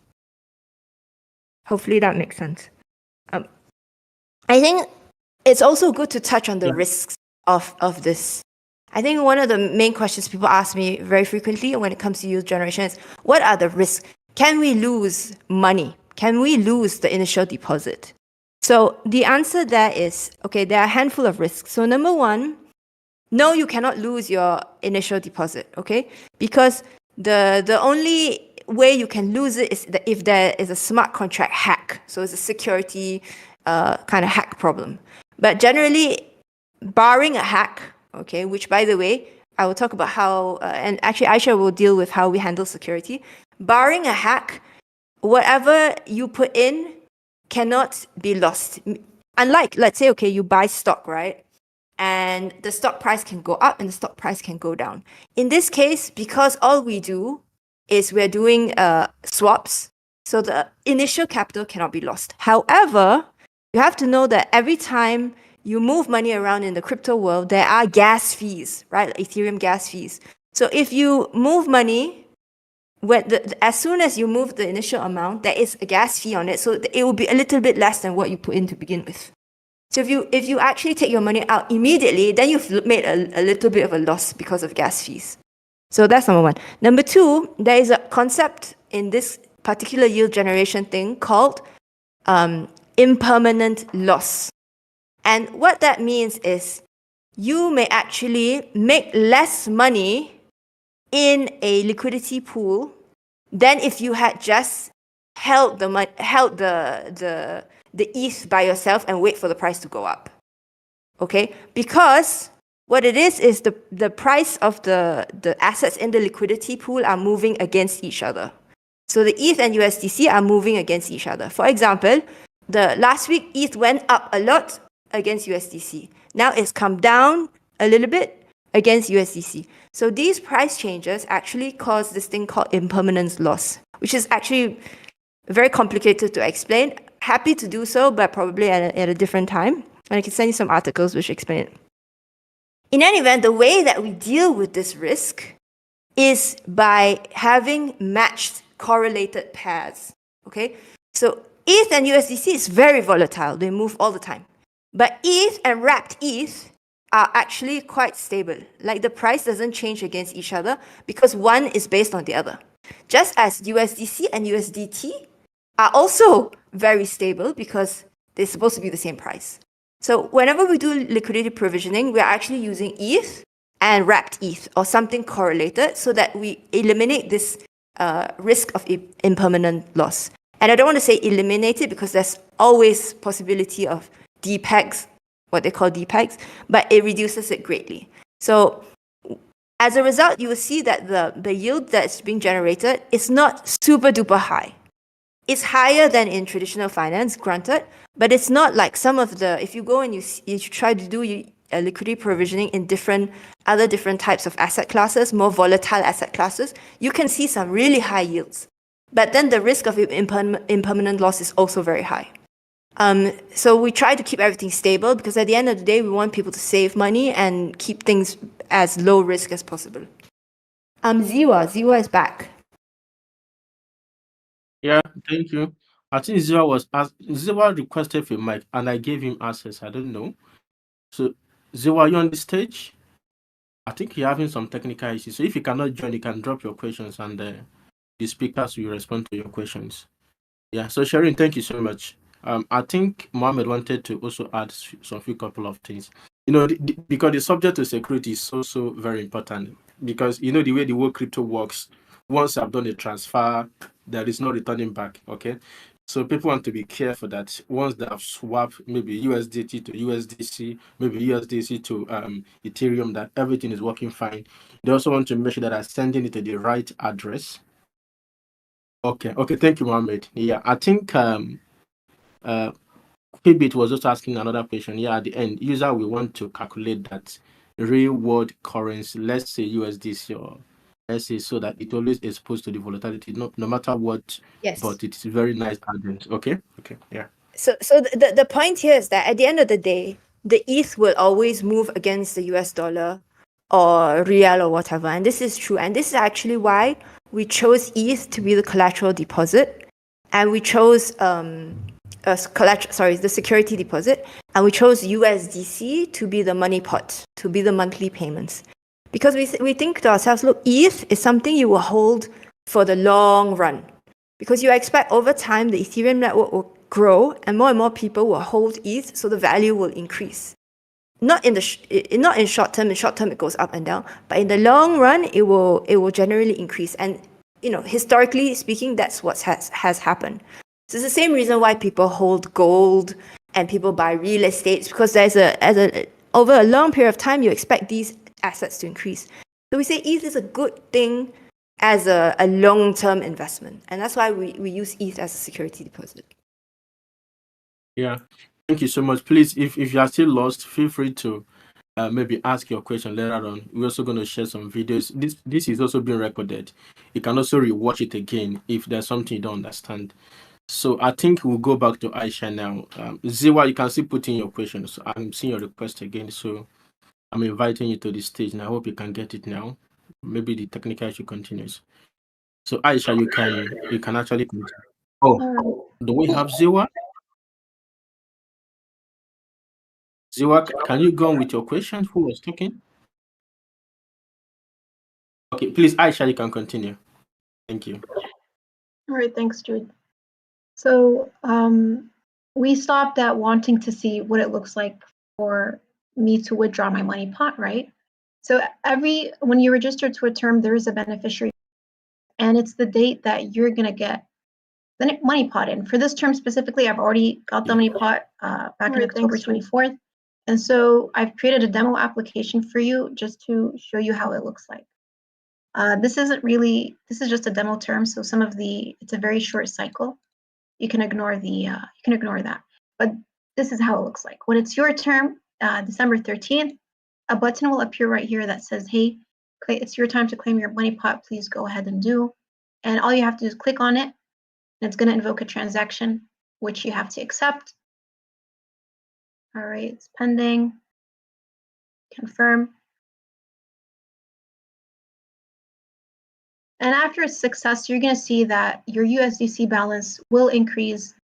Hopefully that makes sense. I think it's also good to touch on the Yeah. risks of this. I think one of the main questions people ask me very frequently when it comes to yield generation is, what are the risks? Can we lose money? Can we lose the initial deposit? So the answer there is, okay, there are a handful of risks. So number one, no, you cannot lose your initial deposit, okay? Because the only way you can lose it is that if there is a smart contract hack. So it's a security kind of hack problem. But generally, barring a hack, okay, which by the way, I will talk about how, and actually Aisha will deal with how we handle security. Barring a hack, whatever you put in cannot be lost. Unlike, let's say, okay, you buy stock, right? And the stock price can go up and the stock price can go down. In this case, because all we do is we're doing swaps, so the initial capital cannot be lost. However, you have to know that every time you move money around in the crypto world, there are gas fees, right? Like Ethereum gas fees. So if you move money, as soon as you move the initial amount, there is a gas fee on it. So it will be a little bit less than what you put in to begin with. So if you actually take your money out immediately, then you've made a little bit of a loss because of gas fees. So that's number one. Number two, there is a concept in this particular yield generation thing called impermanent loss. And what that means is you may actually make less money in a liquidity pool than if you had just held the ETH by yourself and wait for the price to go up. Okay? Because what it is the price of the assets in the liquidity pool are moving against each other. So the ETH and USDC are moving against each other. For example, the last week ETH went up a lot against USDC. Now it's come down a little bit against USDC. So these price changes actually cause this thing called impermanence loss, which is actually very complicated to explain. Happy to do so, but probably at a different time. And I can send you some articles which explain it. In any event, the way that we deal with this risk is by having matched correlated pairs. Okay? So ETH and USDC is very volatile. They move all the time. But ETH and wrapped ETH are actually quite stable. Like the price doesn't change against each other because one is based on the other. Just as USDC and USDT are also very stable because they're supposed to be the same price. So whenever we do liquidity provisioning, we're actually using ETH and wrapped ETH or something correlated so that we eliminate this risk of impermanent loss. And I don't want to say eliminate it because there's always possibility of DPEGs, what they call DPEGs, but it reduces it greatly. So as a result, you will see that the yield that's being generated is not super duper high. It's higher than in traditional finance, granted, but it's not like some of the, if you go and you try to do liquidity provisioning in other different types of asset classes, more volatile asset classes, you can see some really high yields. But then the risk of impermanent loss is also very high. So we try to keep everything stable because at the end of the day, we want people to save money and keep things as low risk as possible. Ziwa is back. Yeah, thank you. I think Ziwa requested for mic and I gave him access. I don't know. So Ziwa, you on the stage? I think you're having some technical issues. So if you cannot join, you can drop your questions and the speakers will respond to your questions. Yeah, so Sharon, thank you so much. I think Mohammed wanted to also add some few couple of things. You know, because the subject of security is also very important because, you know, the way the whole crypto works, once I've done a transfer, there is no returning back, okay? So people want to be careful that once they have swapped maybe USDT to USDC, maybe USDC to Ethereum, that everything is working fine. They also want to make sure that they're sending it to the right address. Okay, thank you, Mohammed. Yeah, I think Pibit was just asking another question. Yeah, at the end, user will want to calculate that real world currency, let's say USDC or let's say, so that it always exposed to the volatility, no matter what. Yes. But it's very nice address. Okay, yeah. So the point here is that at the end of the day, the ETH will always move against the US dollar or real or whatever. And this is true. And this is actually why we chose ETH to be the collateral deposit. and we chose the security deposit, and we chose USDC to be the money pot, to be the monthly payments. Because we think to ourselves, look, ETH is something you will hold for the long run. Because you expect over time the Ethereum network will grow and more people will hold ETH, so the value will increase. Not in short term. In short term, it goes up and down, but in the long run, it will generally increase. And historically speaking, that's what has happened. So it's the same reason why people hold gold and people buy real estate, because over a long period of time, you expect these assets to increase. So we say ETH is a good thing as a long-term investment, and that's why we use ETH as a security deposit. Yeah, thank you so much. Please, if you are still lost, feel free to maybe ask your question later on. We're also going to share some videos. This is also being recorded. You can also rewatch it again if there's something you don't understand. So I think we'll go back to Aisha now. Ziwa, you can still put in your questions. I'm seeing your request again, so I'm inviting you to the stage, and I hope you can get it now. Maybe the technical issue continues. So Aisha, you can actually continue. Oh, do we have Ziwa? Ziwa, can you go on with your question? Who was talking? Okay, please, Aisha, you can continue. Thank you. All right, thanks, Jude. So we stopped at wanting to see what it looks like for me to withdraw my money pot, right? So when you register to a term, there is a beneficiary, and it's the date that you're gonna get the money pot in. For this term specifically, I've already got the money pot back on October 24th. And so I've created a demo application for you just to show you how it looks like. This is just a demo term, so it's a very short cycle. You can ignore that. But this is how it looks like. When it's your term, December 13th, a button will appear right here that says, hey, it's your time to claim your money pot, please go ahead and do. And all you have to do is click on it, and it's going to invoke a transaction, which you have to accept. All right, it's pending. Confirm. And after its success, you're going to see that your USDC balance will increase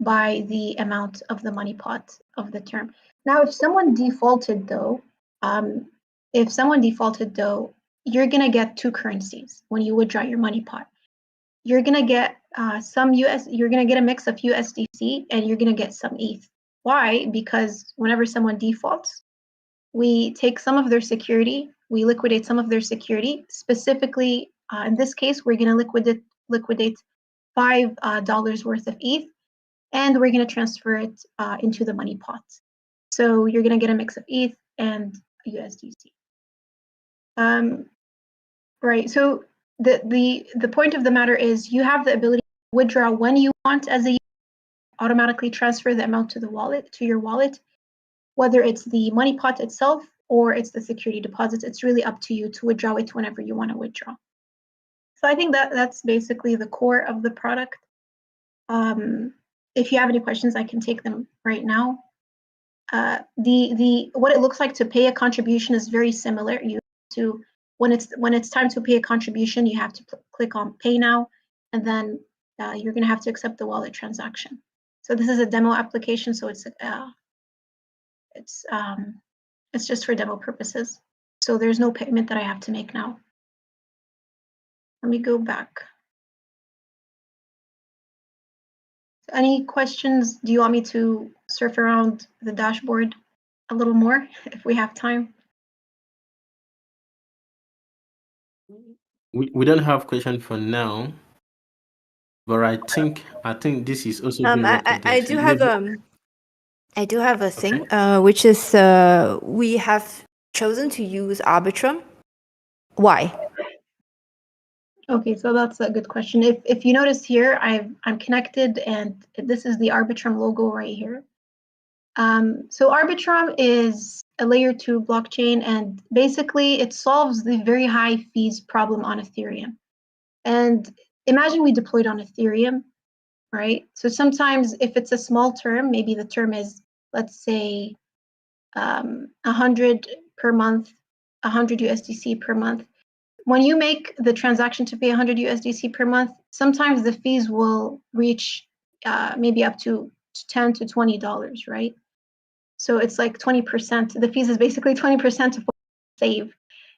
by the amount of the money pot of the term. Now, if someone defaulted though, you're going to get two currencies when you withdraw your money pot. You're going to get you're going to get a mix of USDC and you're going to get some ETH. Why? Because whenever someone defaults, we take some of their security, we liquidate some of their security. Specifically, in this case, we're going to liquidate $5 worth of ETH, and we're going to transfer it into the money pot. So you're going to get a mix of ETH and USDC. Right. So the point of the matter is you have the ability to withdraw when you want as a user, automatically transfer the amount to your wallet, whether it's the money pot itself or it's the security deposits. It's really up to you to withdraw it whenever you want to withdraw. So I think that's basically the core of the product. If you have any questions, I can take them right now. What it looks like to pay a contribution is very similar. When it's time to pay a contribution, you have to click on Pay Now, and then you're going to have to accept the wallet transaction. So this is a demo application, so it's just for demo purposes. So there's no payment that I have to make now. Let me go back. Any questions? Do you want me to surf around the dashboard a little more if we have time? We don't have question for now, but I think this is also being recorded. I do have a thing, which is we have chosen to use Arbitrum. Why? Okay, so that's a good question. If you notice here, I'm connected, and this is the Arbitrum logo right here. So Arbitrum is a layer 2 blockchain, and basically it solves the very high fees problem on Ethereum. And imagine we deployed on Ethereum, right? So sometimes if it's a small term, maybe the term is, let's say, 100 per month, 100 USDC per month. when you make the transaction to pay 100 USDC per month, sometimes the fees will reach maybe up to $10 to $20, right? So it's like 20%. The fees is basically 20% of what you save.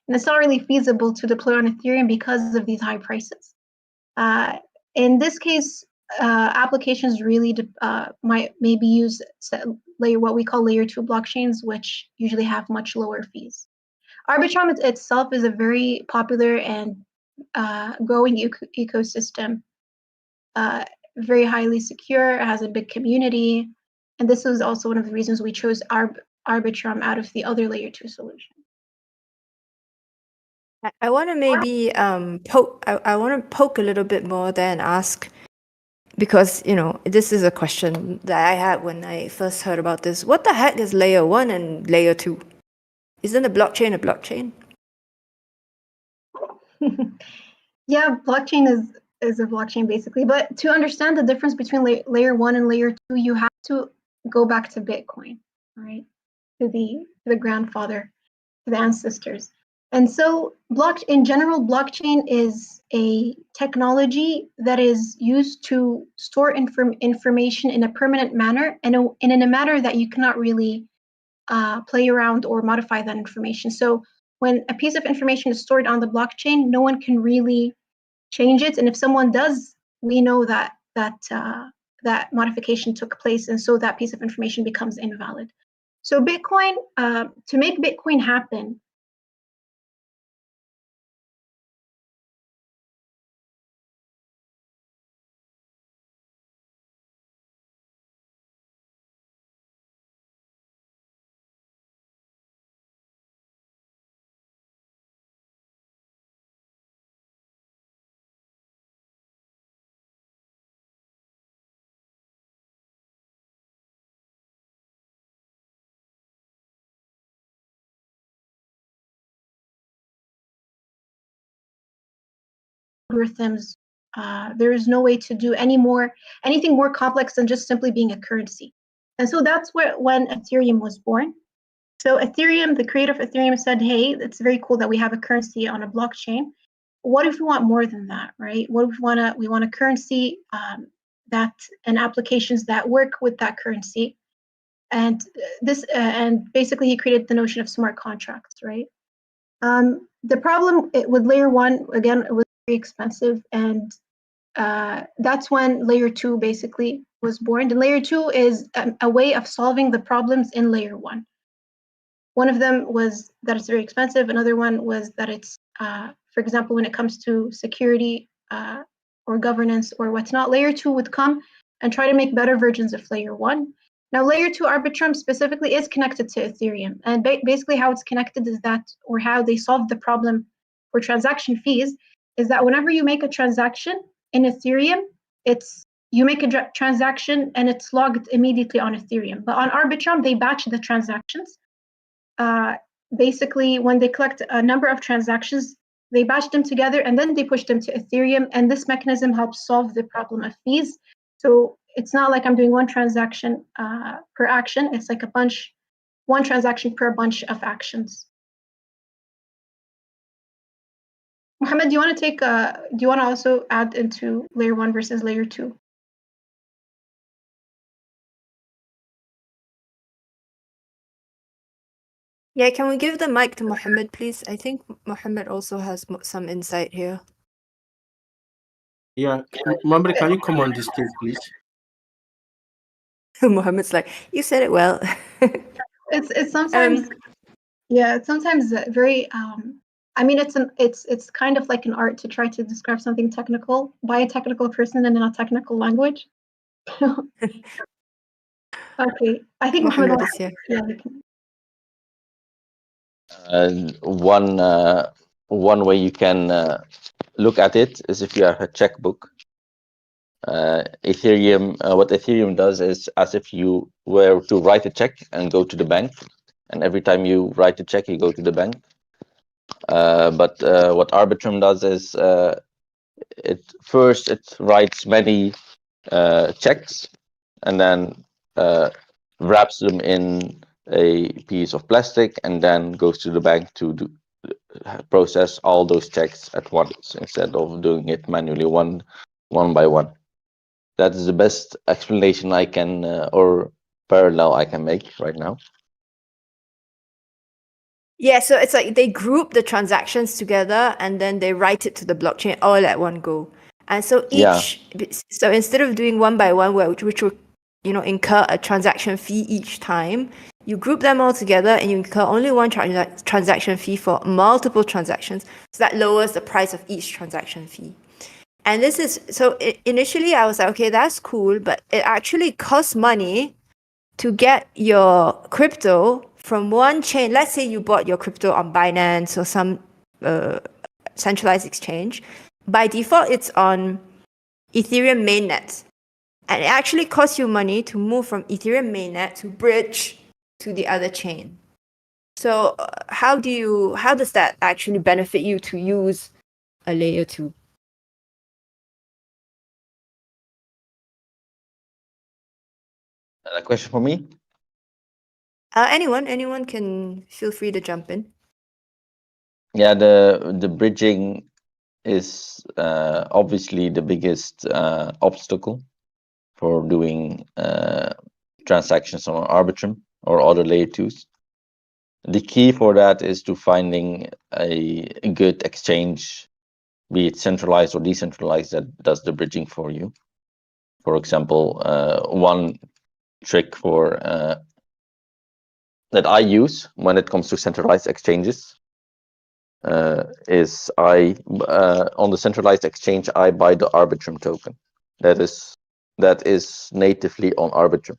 And it's not really feasible to deploy on Ethereum because of these high prices. In this case, applications really might maybe use what we call layer 2 blockchains, which usually have much lower fees. Arbitrum itself is a very popular and growing ecosystem, very highly secure, has a big community, and this was also one of the reasons we chose Arbitrum out of the other layer 2 solutions. I want to maybe poke. I want to poke a little bit more there and ask, because this is a question that I had when I first heard about this. What the heck is layer 1 and layer 2? Isn't a blockchain a blockchain? Yeah, blockchain is a blockchain basically. But to understand the difference between layer 1 and layer 2, you have to go back to Bitcoin, right? To the grandfather, to the ancestors. And so in general, blockchain is a technology that is used to store information in a permanent manner and in a manner that you cannot really play around or modify that information. So when a piece of information is stored on the blockchain, no one can really change it. And if someone does, we know that that modification took place, and so that piece of information becomes invalid. So Bitcoin, to make Bitcoin happen, algorithms, there is no way to do anything more complex than just simply being a currency. And so that's when Ethereum was born. So Ethereum, the creator of Ethereum said, hey, it's very cool that we have a currency on a blockchain. What if we want more than that, right? What if we want a currency and applications that work with that currency? And and basically he created the notion of smart contracts, right? The problem with layer 1, again, it was very expensive, and that's when layer 2 basically was born. And layer 2 is a way of solving the problems in layer 1. One of them was that it's very expensive. Another one was that it's, for example, when it comes to security or governance or what's not, layer 2 would come and try to make better versions of layer 1. Now, layer 2 Arbitrum specifically is connected to Ethereum. And basically how it's connected is that, or how they solved the problem for transaction fees, is that whenever you make a transaction in Ethereum, you make a transaction and it's logged immediately on Ethereum. But on Arbitrum, they batch the transactions. Basically, when they collect a number of transactions, they batch them together and then they push them to Ethereum. And this mechanism helps solve the problem of fees. So it's not like I'm doing one transaction per action. It's like one transaction per bunch of actions. Mohammed, do you want to also add into layer 1 versus layer 2? Yeah, can we give the mic to Mohammed, please? I think Mohammed also has some insight here. Yeah, Mohammed, can you come on this stage, please? Mohammed's like, you said it well. It's sometimes it's sometimes very I mean it's kind of like an art to try to describe something technical by a technical person and in a technical language. Okay, I think Mohammed is here. Yeah. One way you can look at it is if you have a checkbook. Ethereum, what Ethereum does is as if you were to write a check and go to the bank, and every time you write a check, you go to the bank. But what Arbitrum does is it writes many checks and then wraps them in a piece of plastic and then goes to the bank to process all those checks at once instead of doing it manually one by one. That is the best explanation I can or parallel I can make right now. Yeah, so it's like they group the transactions together and then they write it to the blockchain all at one go. And so so instead of doing one by one, which would incur a transaction fee each time, you group them all together and you incur only one transaction fee for multiple transactions. So that lowers the price of each transaction fee. And this is so initially I was like, okay, that's cool, but it actually costs money to get your crypto from one chain. Let's say you bought your crypto on Binance or some centralized exchange. By default, it's on Ethereum mainnet. And it actually costs you money to move from Ethereum mainnet to bridge to the other chain. So how does that actually benefit you to use a layer 2? A question for me? Anyone can feel free to jump in. Yeah, the bridging is obviously the biggest obstacle for doing transactions on Arbitrum or other layer 2s. The key for that is to finding a good exchange, be it centralized or decentralized, that does the bridging for you. For example, one trick for that I use when it comes to centralized exchanges is on the centralized exchange I buy the Arbitrum token. That is natively on Arbitrum.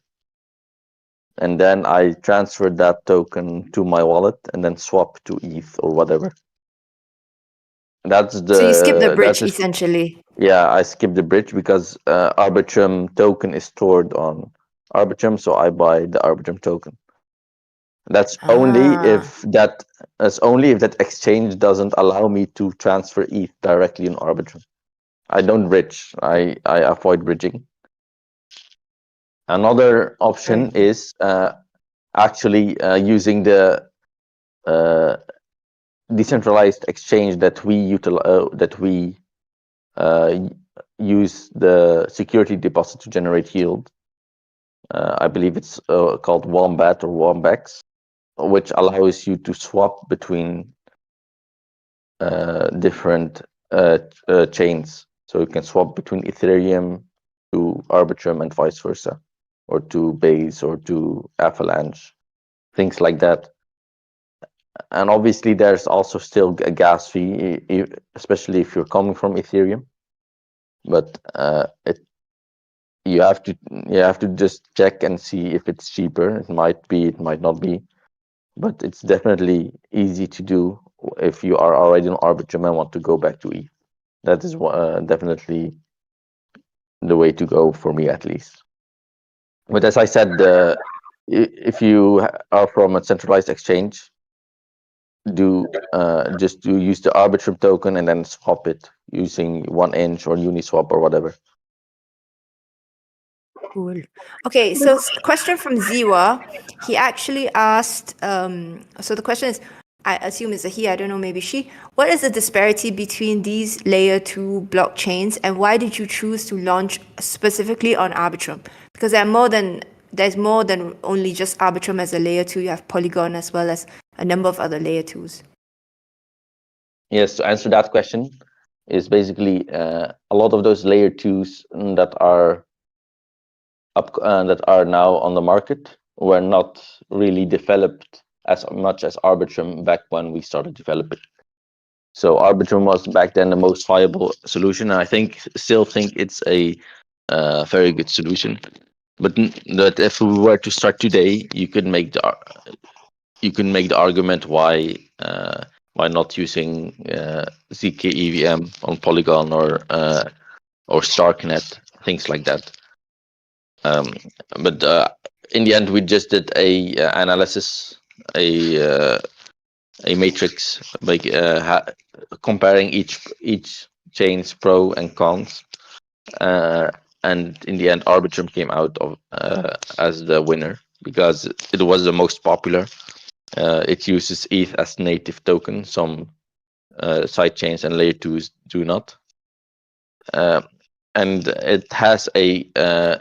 And then I transfer that token to my wallet and then swap to ETH or whatever. So you skip the bridge essentially. Yeah, I skip the bridge because Arbitrum token is stored on Arbitrum, so I buy the Arbitrum token. That's only if that exchange doesn't allow me to transfer ETH directly in Arbitrum. I don't bridge. I avoid bridging. Another option is actually using the decentralized exchange that we use the security deposit to generate yield. I believe it's called Wombat or Wombax, which allows you to swap between different chains. So you can swap between Ethereum to Arbitrum and vice versa, or to Base or to Avalanche, things like that. And obviously, there's also still a gas fee, especially if you're coming from Ethereum. But you have to just check and see if it's cheaper. It might be, it might not be, but it's definitely easy to do if you are already on Arbitrum and want to go back to ETH. That is definitely the way to go for me, at least. But as I said, if you are from a centralized exchange, just use the Arbitrum token and then swap it using 1inch or Uniswap or whatever. Cool. Okay, so question from Ziwa. He actually asked, so the question is, I assume it's a he, I don't know, maybe she. What is the disparity between these layer 2 blockchains and why did you choose to launch specifically on Arbitrum? Because there's more than only just Arbitrum as a layer 2. You have Polygon as well as a number of other layer 2s. Yes, to answer that question is basically a lot of those layer 2s that are now on the market were not really developed as much as Arbitrum back when we started developing. So Arbitrum was back then the most viable solution, and I still think it's a very good solution. But that if we were to start today, you could make the argument why not using zk EVM on Polygon or Starknet, things like that. But in the end, we just did a analysis, a matrix, comparing each chain's pro and cons, and in the end, Arbitrum came out as the winner because it was the most popular. It uses ETH as native token. Some side chains and layer 2s do not. And it has a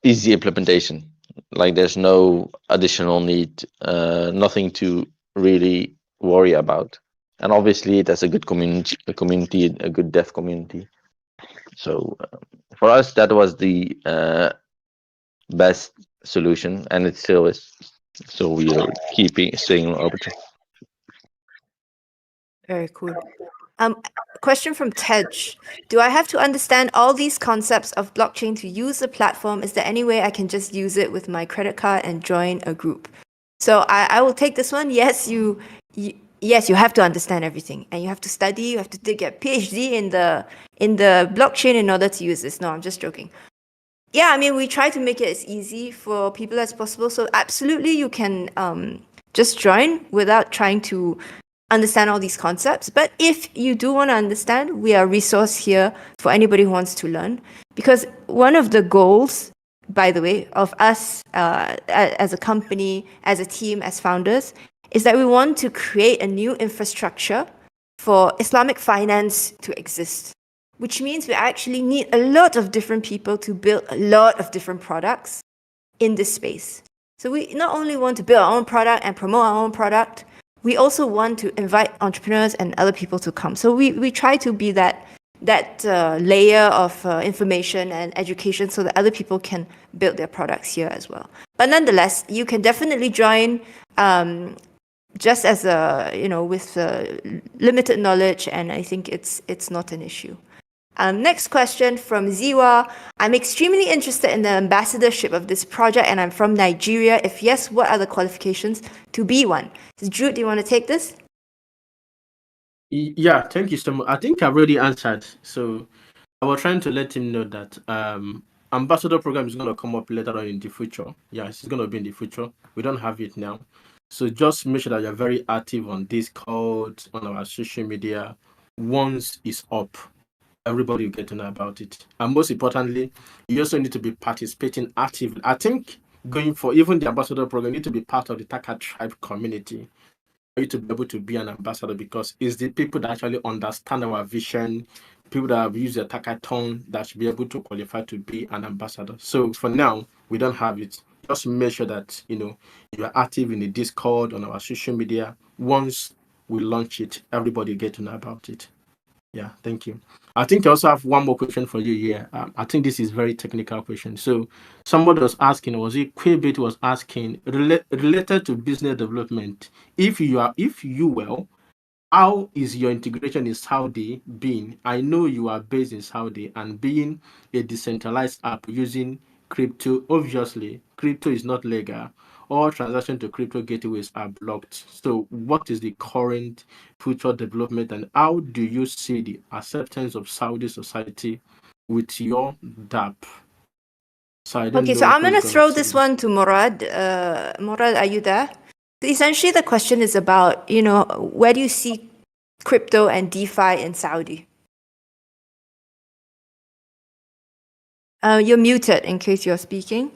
easy implementation. Like there's no additional need, nothing to really worry about. And obviously it has a good community, a good dev community. So for us, that was the best solution, and it still is. So we are staying on Arbiter. Very cool. Question from Tej. Do I have to understand all these concepts of blockchain to use the platform? Is there any way I can just use it with my credit card and join a group? So I will take this one. Yes, you have to understand everything, and you have to study. You have to get PhD in the blockchain in order to use this. No, I'm just joking. Yeah, I mean, we try to make it as easy for people as possible. So absolutely, you can just join without trying to understand all these concepts. But if you do want to understand, we are a resource here for anybody who wants to learn. Because one of the goals, by the way, of us as a company, as a team, as founders, is that we want to create a new infrastructure for Islamic finance to exist, which means we actually need a lot of different people to build a lot of different products in this space. So we not only want to build our own product and promote our own product, we also want to invite entrepreneurs and other people to come. So we try to be that layer of information and education so that other people can build their products here as well. But nonetheless, you can definitely join just as with limited knowledge, and I think it's not an issue. Next question from Ziwa. I'm extremely interested in the ambassadorship of this project, and I'm from Nigeria. If yes, what are the qualifications to be one? So Jude, do you want to take this? Yeah, thank you so much. I think I've already answered. So I was trying to let him know that ambassador program is going to come up later on in the future. Yes, it's going to be in the future. We don't have it now. So just make sure that you're very active on Discord, on our social media. Once it's up, everybody will get to know about it. And most importantly, you also need to be participating actively. I think going for even the ambassador program, you need to be part of the Taka tribe community for you to be able to be an ambassador, because it's the people that actually understand our vision, people that have used the Taka tongue that should be able to qualify to be an ambassador. So for now, we don't have it. Just make sure that you are active in the Discord, on our social media. Once we launch it, everybody get to know about it. Yeah, thank you. I think I also have one more question for you here. I think this is very technical question. So somebody was asking, was it Quibit was asking related to business development? If you will, how is your integration in Saudi been? I know you are based in Saudi, and being a decentralized app using crypto, obviously crypto is not legal. All transactions to crypto gateways are blocked. So what is the current future development, and how do you see the acceptance of Saudi society with your DApp? So I don't Okay, know so I'm who's going to gonna throw take this one to Murad. Murad, are you there? Essentially, the question is about, where do you see crypto and DeFi in Saudi? You're muted in case you're speaking.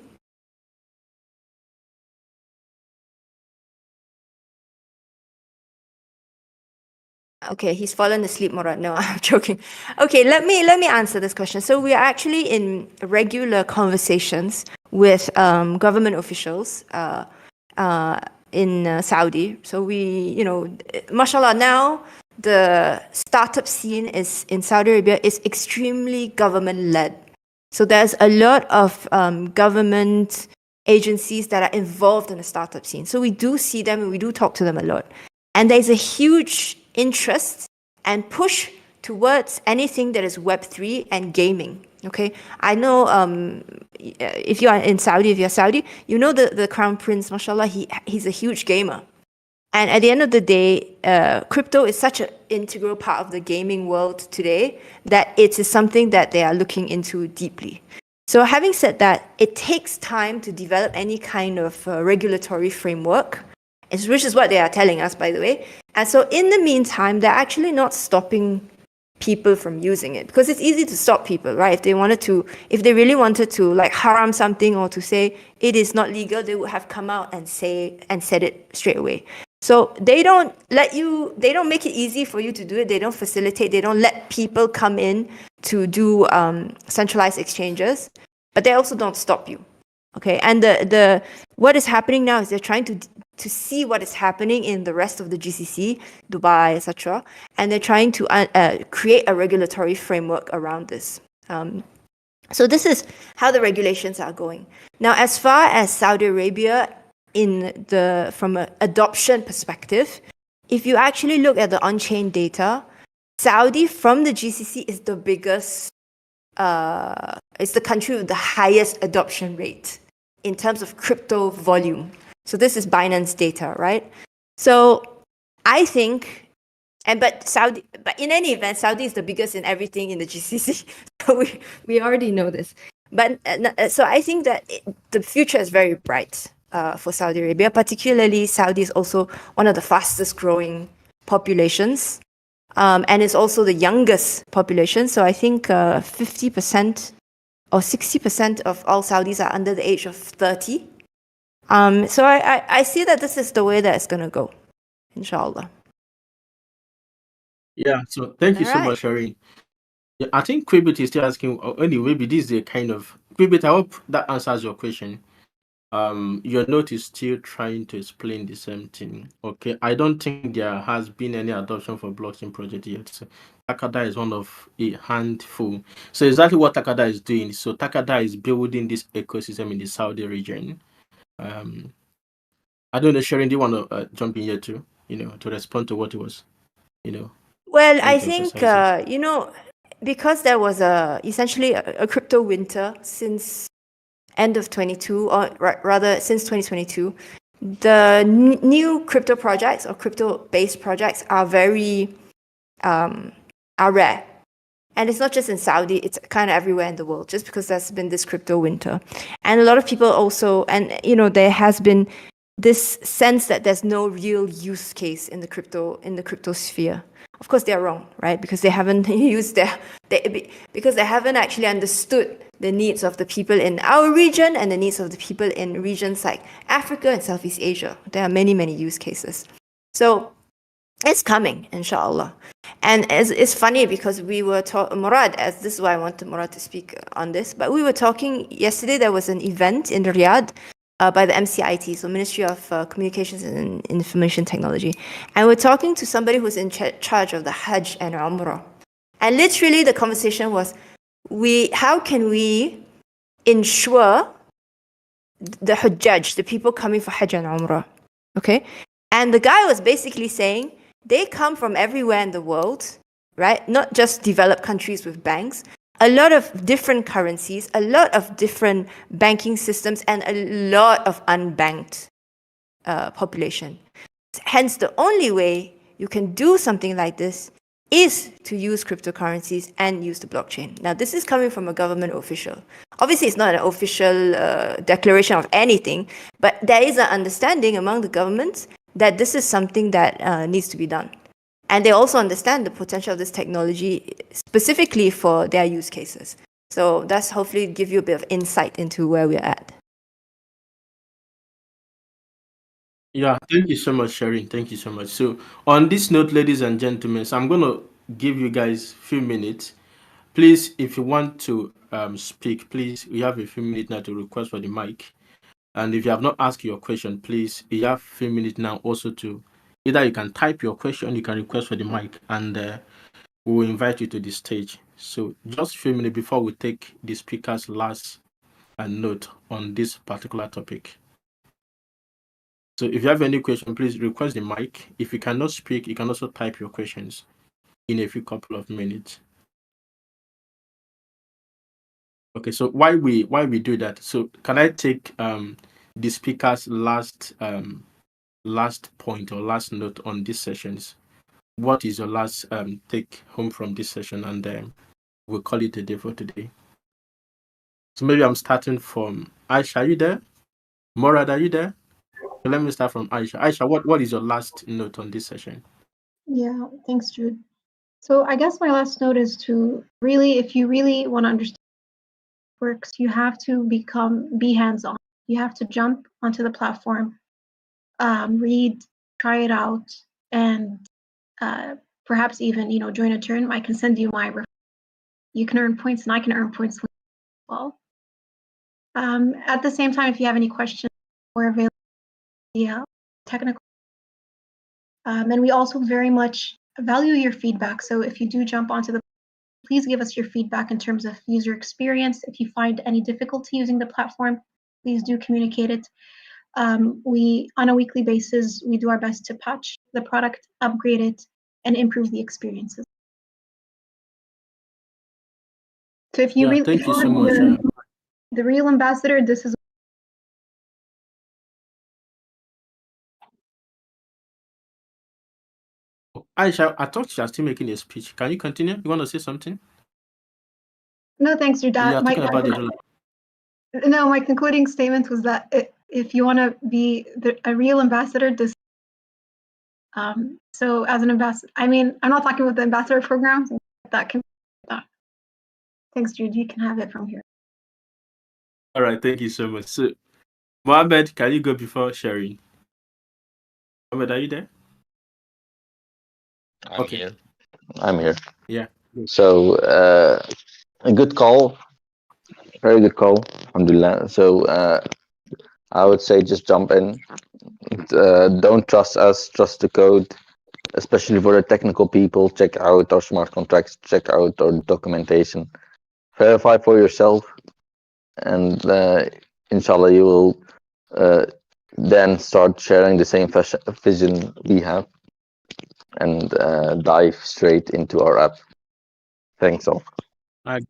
Okay, he's fallen asleep, Murad. No, I'm joking. Okay, let me answer this question. So we are actually in regular conversations with government officials in Saudi. So we, mashallah, now the startup scene in Saudi Arabia is extremely government-led. So there's a lot of government agencies that are involved in the startup scene. So we do see them and we do talk to them a lot. And there's a huge interest and push towards anything that is Web3 and gaming. Okay, I know if you are in Saudi, if you're Saudi, you know the Crown Prince, mashallah, he's a huge gamer. And at the end of the day, crypto is such an integral part of the gaming world today that it is something that they are looking into deeply. So having said that, it takes time to develop any kind of regulatory framework, which is what they are telling us, by the way. And so in the meantime, they're actually not stopping people from using it, because it's easy to stop people, right? If they really wanted to like haram something or to say it is not legal, they would have come out and said it straight away. So they don't make it easy for you to do it. They don't facilitate, they don't let people come in to do centralized exchanges, but they also don't stop you. Okay, and the what is happening now is they're trying to see what is happening in the rest of the GCC, Dubai, etc., and they're trying to create a regulatory framework around this. So this is how the regulations are going. Now, as far as Saudi Arabia, from an adoption perspective, if you actually look at the on-chain data, Saudi from the GCC is the biggest. It's the country with the highest adoption rate in terms of crypto volume. So this is Binance data, right? So I think, but in any event, Saudi is the biggest in everything in the GCC. So we already know this. But so I think that the future is very bright for Saudi Arabia. Particularly, Saudi is also one of the fastest growing populations. And it's also the youngest population. So I think 50% or 60% of all Saudis are under the age of 30. So I see that this is the way that it's going to go, inshallah. Yeah, so thank you so much, Shireen. Yeah, I think Quibit is still asking, anyway, maybe this is a kind of, Quibit, I hope that answers your question. Your note is still trying to explain the same thing. Okay, I don't think there has been any adoption for blockchain project yet. So Takadao is one of a handful. So exactly what Takadao is doing. So Takadao is building this ecosystem in the Saudi region. I don't know, Sharon, do you want to jump in here too? To respond to what it was, Well, I think because there was essentially a crypto winter since end of 22, or rather since 2022, the new crypto projects or crypto-based projects are very are rare. And it's not just in Saudi, it's kind of everywhere in the world, just because there's been this crypto winter. And a lot of people also, and there has been this sense that there's no real use case in the crypto sphere. Of course, they're wrong, right? Because they haven't because they haven't actually understood the needs of the people in our region and the needs of the people in regions like Africa and Southeast Asia. There are many, many use cases. So it's coming, inshallah. And it's funny because we were Murad, as this is why I wanted Murad to speak on this, but we were talking yesterday. There was an event in Riyadh by the MCIT, so Ministry of Communications and Information Technology. And we're talking to somebody who's in charge of the Hajj and Umrah. And literally the conversation was, how can we ensure the Hujjaj, the people coming for Hajj and Umrah, okay? And the guy was basically saying, they come from everywhere in the world, right? Not just developed countries with banks, a lot of different currencies, a lot of different banking systems, and a lot of unbanked population. Hence, the only way you can do something like this is to use cryptocurrencies and use the blockchain. Now, this is coming from a government official. Obviously, it's not an official declaration of anything, but there is an understanding among the governments that this is something that needs to be done. And they also understand the potential of this technology specifically for their use cases. So that's hopefully give you a bit of insight into where we're at. Yeah, thank you so much, Sharon. Thank you so much. So on this note, ladies and gentlemen, so I'm going to give you guys a few minutes. Please, if you want to speak, please, we have a few minutes now to request for the mic. And if you have not asked your question, please, you have a few minutes now also to either you can type your question, you can request for the mic, and we will invite you to the stage. So just a few minutes before we take the speaker's last note on this particular topic. So if you have any question, please request the mic. If you cannot speak, you can also type your questions in a few couple of minutes. Okay, so why we do that? So can I take the speaker's last point or last note on these sessions? What is your last take home from this session? And we'll call it a day for today. So maybe I'm starting from Aisha. Are you there? Morad, are you there? So let me start from Aisha. Aisha, what is your last note on this session? Yeah, thanks, Jude. So I guess my last note is to really, if you really want to understand how it works, you have to be hands-on. You have to jump onto the platform, read try it out, and perhaps even join a tournament. I can send you you can earn points, and I can earn points as well. At the same time, if you have any questions, we're available via technical. And we also very much value your feedback. So if you do jump onto the, please give us your feedback in terms of user experience. If you find any difficulty using the platform, please do communicate it. We, on a weekly basis, we do our best to patch the product, upgrade it, and improve the experiences. So if you Yeah, really, thank if you you so want much. the real ambassador, this is. Aisha, I thought you are still making a speech. Can you continue? You want to say something? No, thanks, your You are dad. talking about the No, my concluding statement was that if you want to be a real ambassador, this. So as an ambassador, I mean, I'm not talking about the ambassador program. That can. Thanks, Jude. You can have it from here. All right, thank you so much. So, Mohammed, can you go before sharing? Mohammed, are you there? I'm Okay. here. I'm here. Yeah. So a good call, very good call. Alhamdulillah. So I would say just jump in. Don't trust us, trust the code. Especially for the technical people, check out our smart contracts, check out our documentation, verify for yourself, and inshallah you will then start sharing the same vision we have and dive straight into our app. Thanks all. I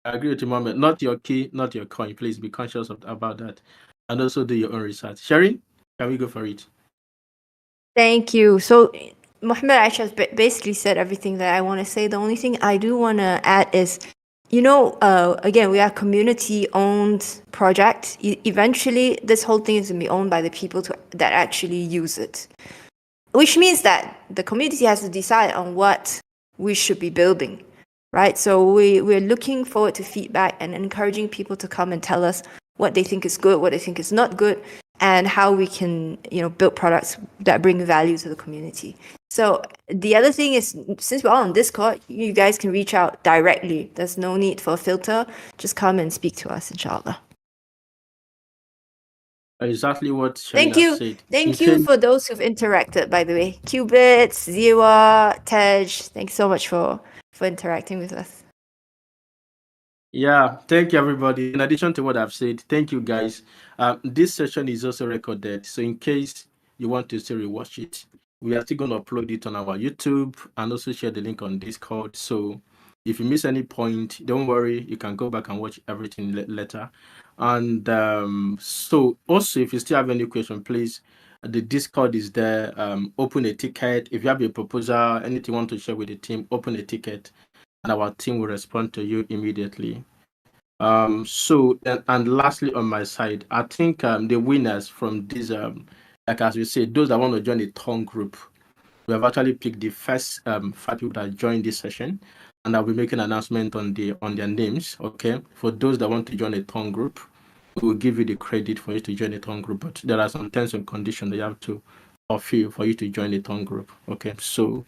agree with you, Mohammed. Not your key, not your coin. Please be conscious about that. And also do your own research. Sharing, can we go for it? Thank you. So Mohammed Aisha has basically said everything that I want to say. The only thing I do want to add is, again, we are community-owned project. Eventually, this whole thing is going to be owned by the people that actually use it, which means that the community has to decide on what we should be building, right? So we're looking forward to feedback and encouraging people to come and tell us what they think is good, what they think is not good, and how we can, build products that bring value to the community. So the other thing is, since we're all on Discord, you guys can reach out directly. There's no need for a filter. Just come and speak to us, inshallah. Exactly what Thank Sharina you. said. Thank you for those who've interacted, by the way. Qubits, Ziwa, Tej, thanks so much for interacting with us. Yeah, thank you, everybody. In addition to what I've said, thank you, guys. This session is also recorded, so in case you want to still rewatch it, we are still going to upload it on our YouTube and also share the link on Discord. So if you miss any point, don't worry, you can go back and watch everything later. And so also, if you still have any question, please, the Discord is there. Open a ticket. If you have a proposal, anything you want to share with the team, open a ticket and our team will respond to you immediately. So and lastly on my side, I think the winners from this like as we say, those that want to join the tongue group, we have actually picked the first 5 people that joined this session, and I'll be making an announcement on their names. Okay, for those that want to join a tongue group, we will give you the credit for you to join the tongue group, but there are some terms and conditions that you have to fulfill for you to join the tongue group. Okay, so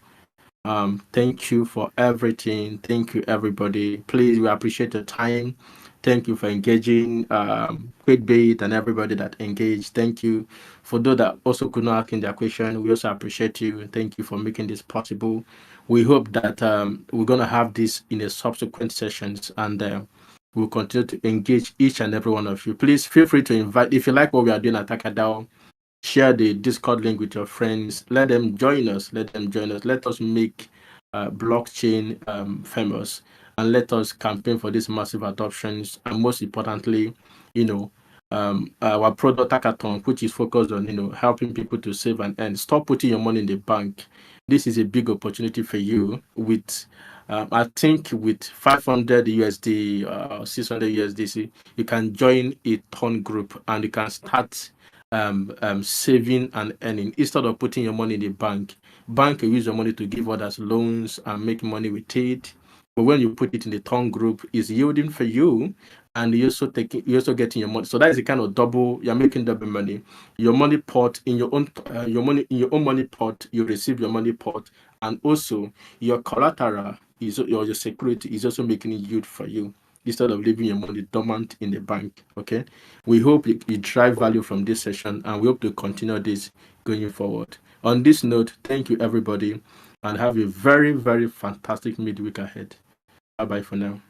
thank you for everything. Thank you, everybody. Please, we appreciate your time. Thank you for engaging, Quickbait and everybody that engaged. Thank you for those that also could not ask in their question. We also appreciate you and thank you for making this possible. We hope that we're gonna have this in the subsequent sessions and we'll continue to engage each and every one of you. Please feel free to invite if you like what we are doing at Takadao. Share the Discord link with your friends. Let them join us. Let us make blockchain famous, and let us campaign for these massive adoptions. And most importantly, our product hackathon, which is focused on helping people to save and earn. Stop putting your money in the bank. This is a big opportunity for you. With I think with 500 USD, 600 USDC, you can join a ton group and you can start saving and earning instead of putting your money in the bank. Bank will use your money to give others loans and make money with it. But when you put it in the tongue group, it's yielding for you and you're also getting your money. So that is the kind of double, you're making double money. Your money pot in your own money pot, you receive your money pot, and also your collateral is, or your security is also making it yield for you instead of leaving your money dormant in the bank. Okay, we hope you drive value from this session, and we hope to continue this going forward. On this note, thank you everybody, and have a very, very fantastic midweek ahead. Bye bye for now.